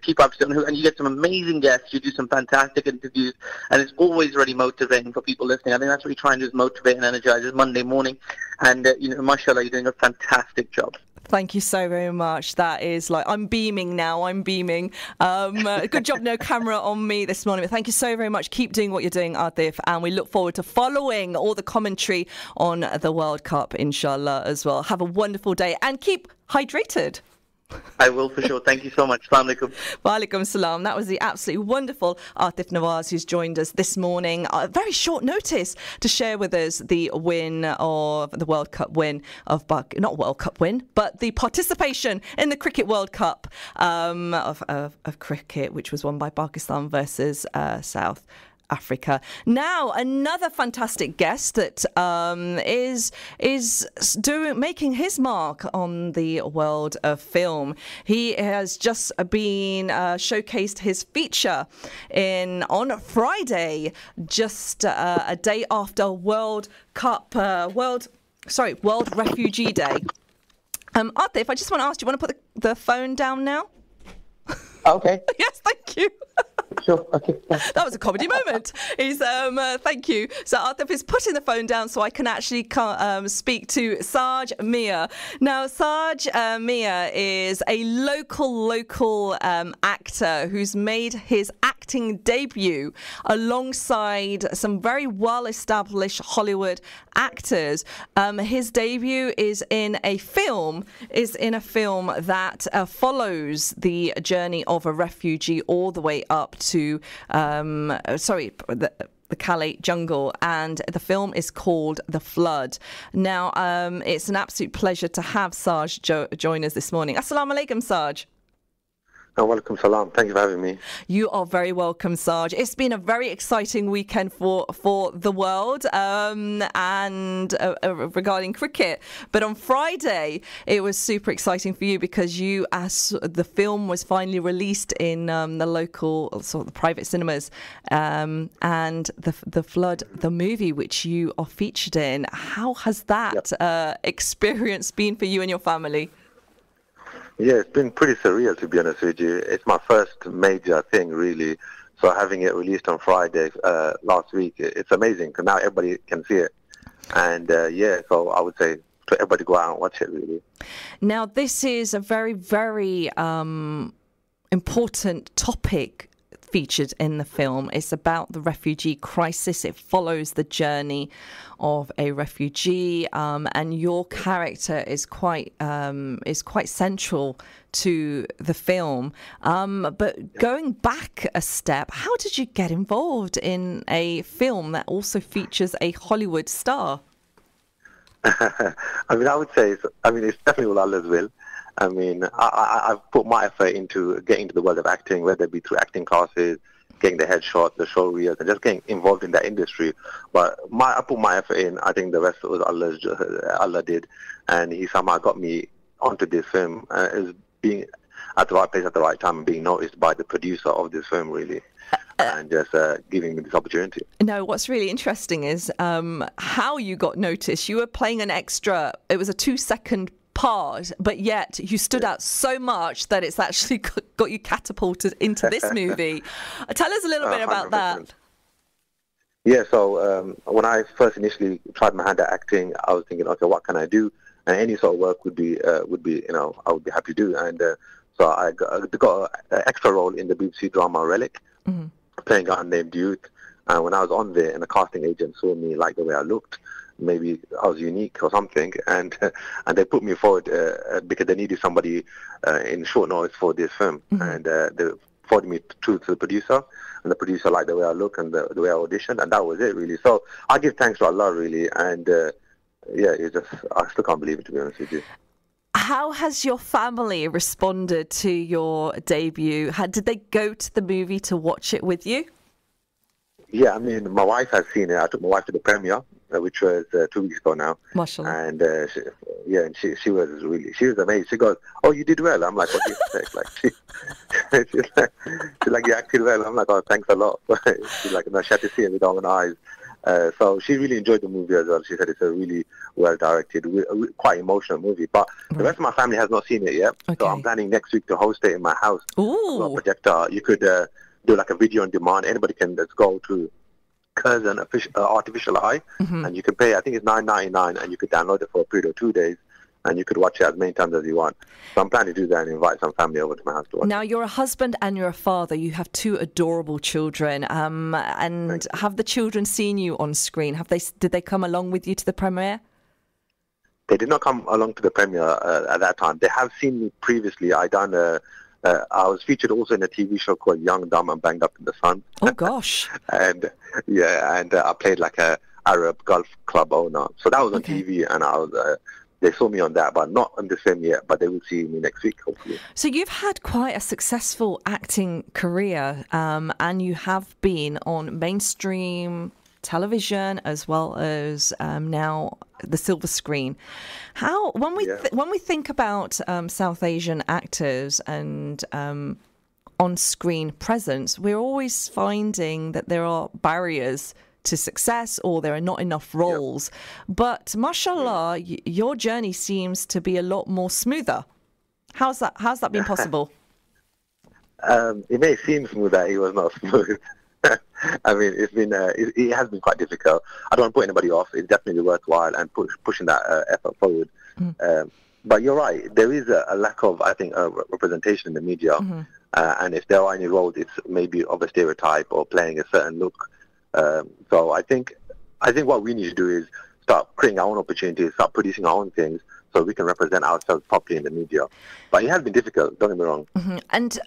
Speaker 8: keep up to date on and you get some amazing guests. You do some fantastic interviews, and it's always really motivating for people listening. I think that's what we try and do, is motivate and energize. It's Monday morning, and mashallah, you're doing a fantastic job.
Speaker 3: Thank you so very much. That is I'm beaming now. I'm beaming. Good job, no camera on me this morning. But thank you so very much. Keep doing what you're doing, Atif. And we look forward to following all the commentary on the World Cup, inshallah, as well. Have a wonderful day and keep hydrated.
Speaker 8: I will for sure. Thank you so much. Assalamu alaikum.
Speaker 3: Wa alaikum salam. That was the absolutely wonderful Atif Nawaz, who's joined us this morning. Very short notice to share with us the win of the World Cup win of not World Cup win, but the participation in the Cricket World Cup of cricket, which was won by Pakistan versus South Africa. Now, another fantastic guest that is making his mark on the world of film. He has just been showcased his feature on Friday, just a day after World Refugee Day. Atif, I just want to ask, do you want to put the phone down now?
Speaker 8: Okay.
Speaker 3: Yes, thank you.
Speaker 8: Sure. Okay.
Speaker 3: That was a comedy moment. Thank you. So Atif is putting the phone down so I can actually speak to Shahj Miah. Now, Shahj Miah is a local actor who's made his acting debut alongside some very well-established Hollywood actors. His debut is in a film that follows the journey of a refugee all the way up to the Calais jungle, and the film is called The Flood. Now, it's an absolute pleasure to have Shahj join us this morning. Assalamu alaikum, Shahj.
Speaker 9: Walaikum salam. Thank you for having me.
Speaker 3: You are very welcome, Shahj. It's been a very exciting weekend for the world and regarding cricket. But on Friday, it was super exciting for you because the film was finally released in the local, sort of the private cinemas, and the Flood, the movie which you are featured in. How has that experience been for you and your family?
Speaker 9: Yeah, it's been pretty surreal, to be honest with you. It's my first major thing, really. So having it released on Friday last week, it's amazing because now everybody can see it. And so I would say to everybody go out and watch it, really.
Speaker 3: Now, this is a very, very important topic featured in the film. It's about the refugee crisis. It follows the journey of a refugee, and your character is quite central to the film. But going back a step, how did you get involved in a film that also features a Hollywood star?
Speaker 9: I would say it's definitely all Allah's will. I've put my effort into getting into the world of acting, whether it be through acting classes, getting the headshots, the show reels, and just getting involved in that industry. But I put my effort in. I think the rest was Allah did, and He somehow got me onto this film. As being at the right place at the right time and being noticed by the producer of this film, really. And just giving me this opportunity.
Speaker 3: No, what's really interesting is how you got noticed. You were playing an extra. It was a 2-second part, but yet you stood out so much that it's actually got you catapulted into this movie. Tell us a little bit about 100%. That.
Speaker 9: Yeah, so when I first initially tried my hand at acting, I was thinking, okay, what can I do? And any sort of work would be I would be happy to do. And so I got an extra role in the BBC drama Relic, playing a guy named Youth. And when I was on there, and the casting agent saw me, like the way I looked, maybe I was unique or something, and they put me forward because they needed somebody in short notice for this film, and they forwarded me to the producer, and the producer liked the way I look and the way I auditioned, and that was it, really. So I give thanks to Allah, really, and I still can't believe it, to be honest with you.
Speaker 3: How has your family responded to your debut? Did they go to the movie to watch it with you?
Speaker 9: Yeah, I mean, my wife has seen it. I took my wife to the premiere, which was 2 weeks ago now.
Speaker 3: Mashallah.
Speaker 9: And she was amazed. She goes, "Oh, you did well." I'm like, "What do you expect?" Like she's like, "You acted well." I'm like, "Oh, thanks a lot." She's like, "No, she had to see it with her own eyes." So she really enjoyed the movie as well. She said it's a really well directed, quite emotional movie. But the rest of my family has not seen it yet.
Speaker 3: Okay.
Speaker 9: So I'm planning next week to host it in my house.
Speaker 3: Ooh.
Speaker 9: A projector. You could do like a video on demand. Anybody can just go to Curzon Artificial Eye, and you can pay, I think it's $9.99, and you could download it for a period of 2 days, and you could watch it as many times as you want. So I'm planning to do that and invite some family over to my house to watch
Speaker 3: Now, you're a husband and you're a father. You have two adorable children. And have the children seen you on screen? Did they come along with you to the premiere?
Speaker 9: They did not come along to the premiere at that time. They have seen me previously. I was featured also in a TV show called Young, Dumb and Banged Up in the Sun.
Speaker 3: Oh, gosh.
Speaker 9: and I played like a Arab golf club owner. So that was on TV, and they saw me on that, but not on the film yet. But they will see me next week, hopefully. So
Speaker 3: you've had quite a successful acting career, and you have been on mainstream television as well as now the silver screen. When we think about South Asian actors and on-screen presence, we're always finding that there are barriers to success, or there are not enough roles. But mashallah, your journey seems to be a lot more smoother. How's that been possible?
Speaker 9: It may seem smooth that it was not smooth. I mean, it has been quite difficult. I don't want to put anybody off. It's definitely worthwhile and pushing that effort forward. But you're right. There is a lack of, I think, representation in the media. And if there are any roles, it's maybe of a stereotype or playing a certain look. So I think what we need to do is start creating our own opportunities, start producing our own things, so we can represent ourselves properly in the media. But it has been difficult. Don't get me wrong.
Speaker 3: And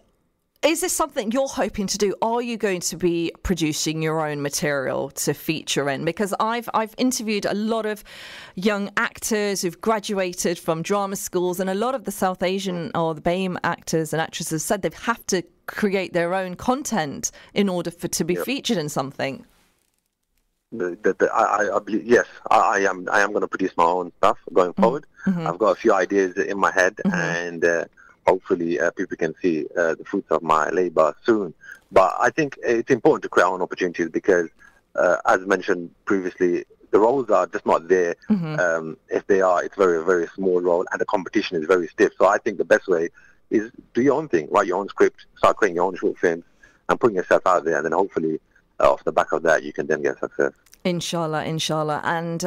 Speaker 3: is this something you're hoping to do? Are you going to be producing your own material to feature in? Because I've interviewed a lot of young actors who've graduated from drama schools, and a lot of the South Asian or the BAME actors and actresses said they have to create their own content in order to be featured in something.
Speaker 9: I believe, yes, I am going to produce my own stuff going forward. I've got a few ideas in my head, and hopefully people can see the fruits of my labor soon. But I think it's important to create our own opportunities because, as mentioned previously, the roles are just not there. If they are, it's very, very small role, and the competition is very stiff. So I think the best way is do your own thing, write your own script, start creating your own short films, and putting yourself out there, and then hopefully off the back of that, you can then get success.
Speaker 3: Inshallah. And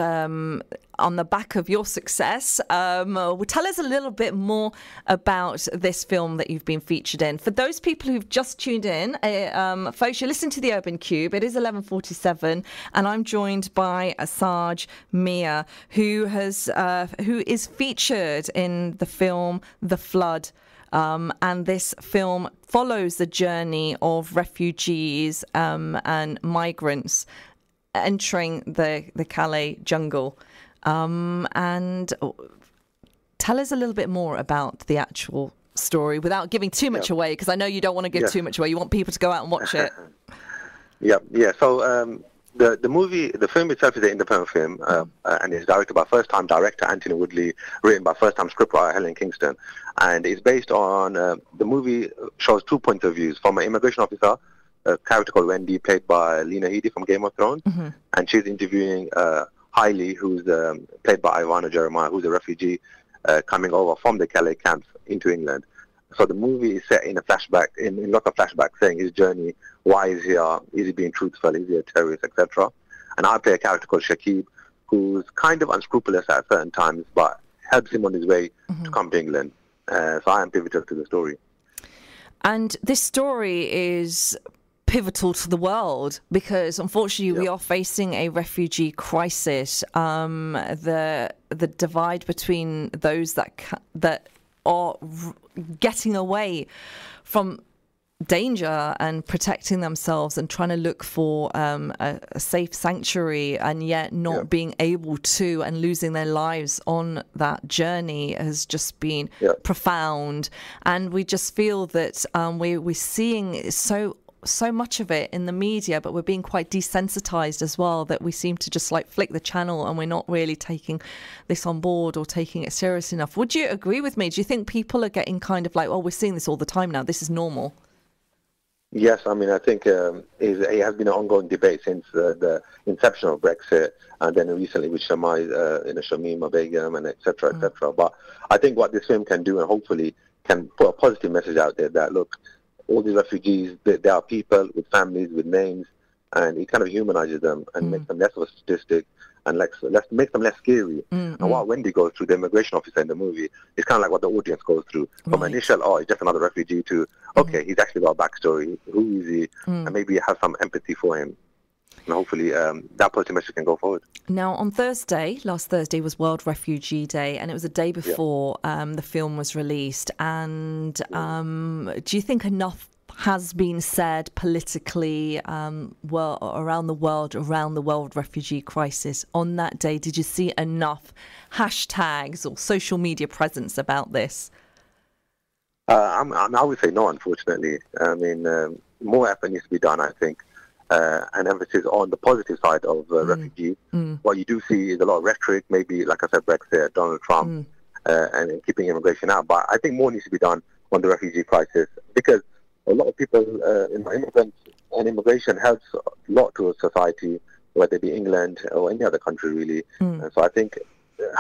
Speaker 3: on the back of your success, tell us a little bit more about this film that you've been featured in. For those people who've just tuned in, folks, you listen to The Urban Cube. It is 11:47, and I'm joined by Shahj Miah, who is featured in the film The Flood. And this film follows the journey of refugees and migrants entering the Calais jungle. And tell us a little bit more about the actual story without giving too much away, because I know you don't want to give too much away. You want people to go out and watch it.
Speaker 9: So the film itself is an independent film, and it's directed by first-time director Anthony Woodley, written by first-time scriptwriter Helen Kingston, and it's based on the movie shows 2 points of views from an immigration officer, a character called Wendy, played by Lena Headey from Game of Thrones, and she's interviewing Hailey, who's played by Ivana Jeremiah, who's a refugee coming over from the Calais camps into England. So the movie is set in a flashback, in lots of flashbacks, saying his journey, why is he here, is he being truthful, is he a terrorist, etc. And I play a character called Shakib, who's kind of unscrupulous at certain times, but helps him on his way to come to England. So I am pivotal to the story.
Speaker 3: And this story is pivotal to the world because, unfortunately, we are facing a refugee crisis. The divide between those that are getting away from danger and protecting themselves and trying to look for a safe sanctuary, and yet not being able to, and losing their lives on that journey has just been profound. And we just feel that we're seeing so so much of it in the media, but we're being quite desensitized as well, that we seem to just like flick the channel and we're not really taking this on board or taking it serious enough. Would you agree with me? Do you think people are getting kind of like, oh, we're seeing this all the time now, this is normal?
Speaker 9: Yes, I mean, I think it has been an ongoing debate since the inception of Brexit, and then recently with Shemiza Begum, and et cetera, et cetera. But I think what this film can do, and hopefully can put a positive message out there, that, look, all these refugees, they are people with families, with names, and it kind of humanizes them and makes them less of a statistic, and let's make them less scary. And what Wendy goes through, the immigration officer in the movie, is kind of like what the audience goes through. From initial, oh, he's just another refugee, to, okay, he's actually got a backstory. Who is he? And maybe have some empathy for him. And hopefully that positive message can go forward.
Speaker 3: Now, on Thursday, last Thursday, was World Refugee Day, and it was a day before the film was released. And do you think enough has been said politically around the world refugee crisis on that day? Did you see enough hashtags or social media presence about this?
Speaker 9: I would say no, unfortunately. I mean, more effort needs to be done, I think, and emphasis on the positive side of refugees. What you do see is a lot of rhetoric, maybe, like I said, Brexit, Donald Trump, and keeping immigration out. But I think more needs to be done on the refugee crisis, because a lot of people, immigrants and immigration helps a lot to a society, whether it be England or any other country, really. And so I think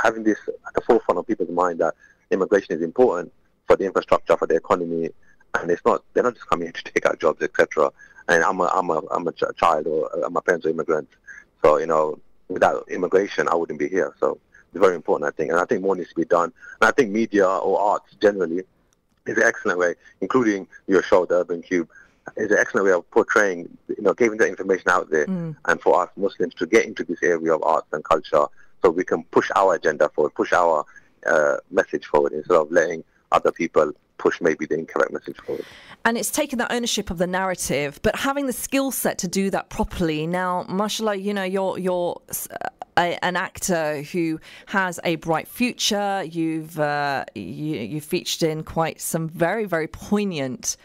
Speaker 9: having this at the forefront of people's mind, that immigration is important for the infrastructure, for the economy, and they're not just coming here to take out jobs, etc. And I'm a child, or my parents are immigrants, so without immigration I wouldn't be here. So it's very important, I think, and I think more needs to be done. And I think media or arts generally is an excellent way, including your show, The Urban Cube, is an excellent way of portraying, giving the information out there, and for us Muslims to get into this area of arts and culture, so we can push our agenda forward, push our message forward, instead of letting other people push maybe the incorrect message forward.
Speaker 3: And it's taking that ownership of the narrative, but having the skill set to do that properly. Now, mashallah, you're an actor who has a bright future. You've featured in quite some very, very poignant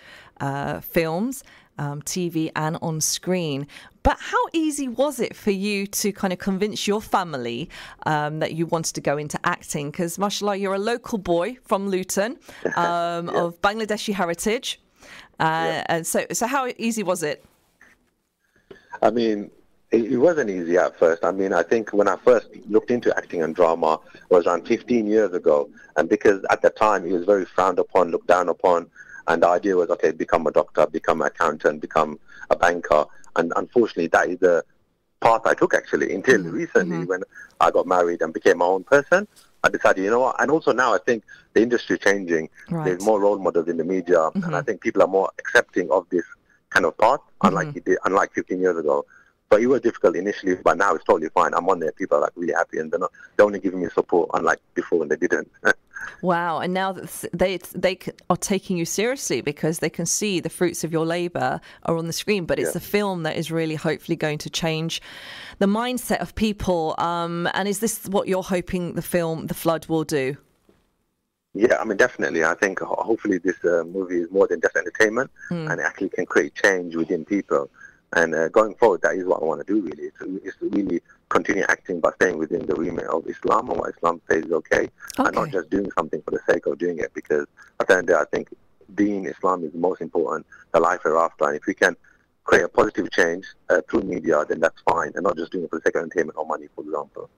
Speaker 3: films, TV and on screen. But how easy was it for you to kind of convince your family that you wanted to go into acting? Because, mashallah, you're a local boy from Luton, of Bangladeshi heritage. And so how easy was it?
Speaker 9: I mean, it wasn't easy at first. I mean, I think when I first looked into acting and drama, it was around 15 years ago. And because at the time it was very frowned upon, looked down upon, and the idea was, okay, become a doctor, become an accountant, become a banker. And unfortunately, that is the path I took, actually, until recently when I got married and became my own person. I decided, you know what, and also now I think the industry is changing. Right. There's more role models in the media, and I think people are more accepting of this kind of path, unlike 15 years ago. But it was difficult initially, but now it's totally fine. I'm on there, people are like really happy, and they're only giving me support, unlike before when they didn't.
Speaker 3: Wow, and now that they are taking you seriously, because they can see the fruits of your labour are on the screen, but it's the film that is really hopefully going to change the mindset of people. And is this what you're hoping the film The Flood will do?
Speaker 9: Yeah, I mean, definitely. I think hopefully this movie is more than just entertainment, and it actually can create change within people. And going forward, that is what I want to do, really. It's really continue acting, but staying within the remit of Islam and what Islam says is okay, and not just doing something for the sake of doing it. Because at the end of the day, I think being Islam is the most important, the life hereafter. And if we can create a positive change through media, then that's fine, and not just doing it for the sake of entertainment or money, for example.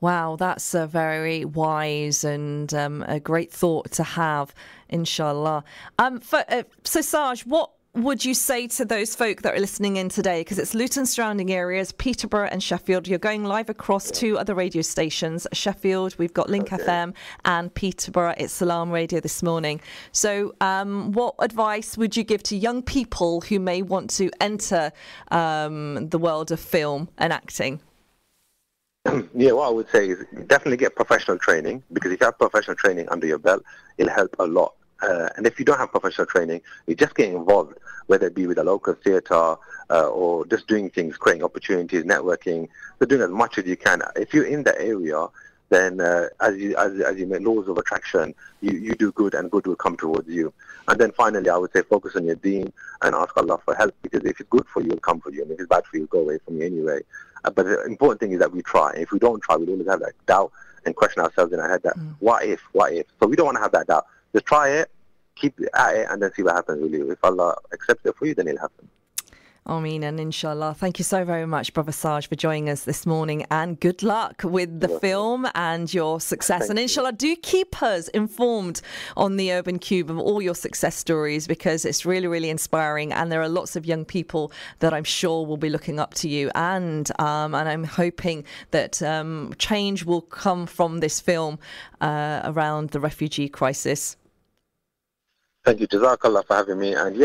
Speaker 3: Wow, that's a very wise and a great thought to have, inshallah. So, Shahj, what would you say to those folk that are listening in today? Because it's Luton surrounding areas, Peterborough and Sheffield. You're going live across two other radio stations. Sheffield, we've got Link FM, and Peterborough, it's Salam Radio this morning. So what advice would you give to young people who may want to enter the world of film and acting?
Speaker 9: Yeah, what I would say is definitely get professional training, because if you have professional training under your belt, it'll help a lot. And if you don't have professional training, you just get involved, whether it be with a local theatre or just doing things, creating opportunities, networking. So doing as much as you can. If you're in the area, then as you make laws of attraction, you do good and good will come towards you. And then finally, I would say focus on your deen and ask Allah for help, because if it's good for you, it'll come for you. And if it's bad for you, it'll go away from you anyway. But the important thing is that we try. If we don't try, we'll always have that doubt and question ourselves in our head that, what if? So we don't want to have that doubt. Just try it, keep at it, and then see what happens with you. If Allah accepts it for you, then it'll happen.
Speaker 3: Ameen and inshallah. Thank you so very much, Brother Shahj, for joining us this morning, and good luck with the film and your success. And inshallah, do keep us informed on the Urban Cube of all your success stories, because it's really, really inspiring, and there are lots of young people that I'm sure will be looking up to you, and I'm hoping that change will come from this film around the refugee crisis.
Speaker 9: Thank you, Jazakallah, for having me. And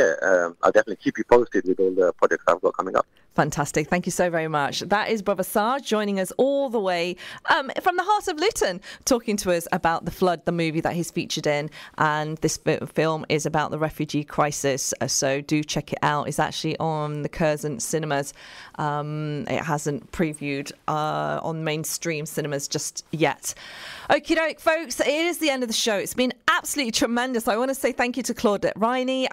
Speaker 9: I'll definitely keep you posted with all the projects I've got coming up.
Speaker 3: Fantastic. Thank you so very much. That is Brother Shahj joining us all the way from the heart of Luton, talking to us about The Flood, the movie that he's featured in. And this film is about the refugee crisis. So do check it out. It's actually on the Curzon cinemas. It hasn't previewed on mainstream cinemas just yet. Okie doke, folks. It is the end of the show. It's been absolutely tremendous. I want to say thank you to Claudette Riney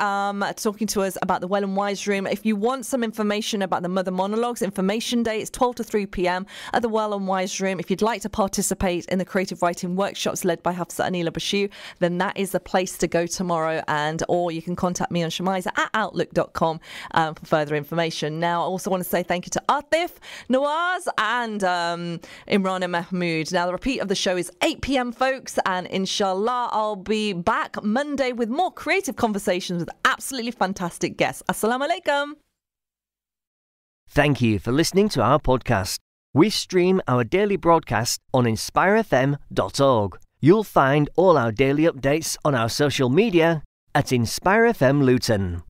Speaker 3: talking to us about the Well and Wise Room. If you want some information about the Mother Monologues, Information Day, it's 12 to 3 p.m. at the Well and Wise Room. If you'd like to participate in the creative writing workshops led by Hafsa Anila Bashir, then that is the place to go tomorrow. Or you can contact me on Shemiza at outlook.com for further information. Now, I also want to say thank you to Atif, Nawaz and Imrana Mahmood. Now, the repeat of the show is 8 p.m, folks, and inshallah, I'll be back Monday with more creative conversations with absolutely fantastic guests. Assalamu alaikum.
Speaker 1: Thank you for listening to our podcast. We stream our daily broadcast on inspirefm.org. You'll find all our daily updates on our social media at Inspire FM Luton.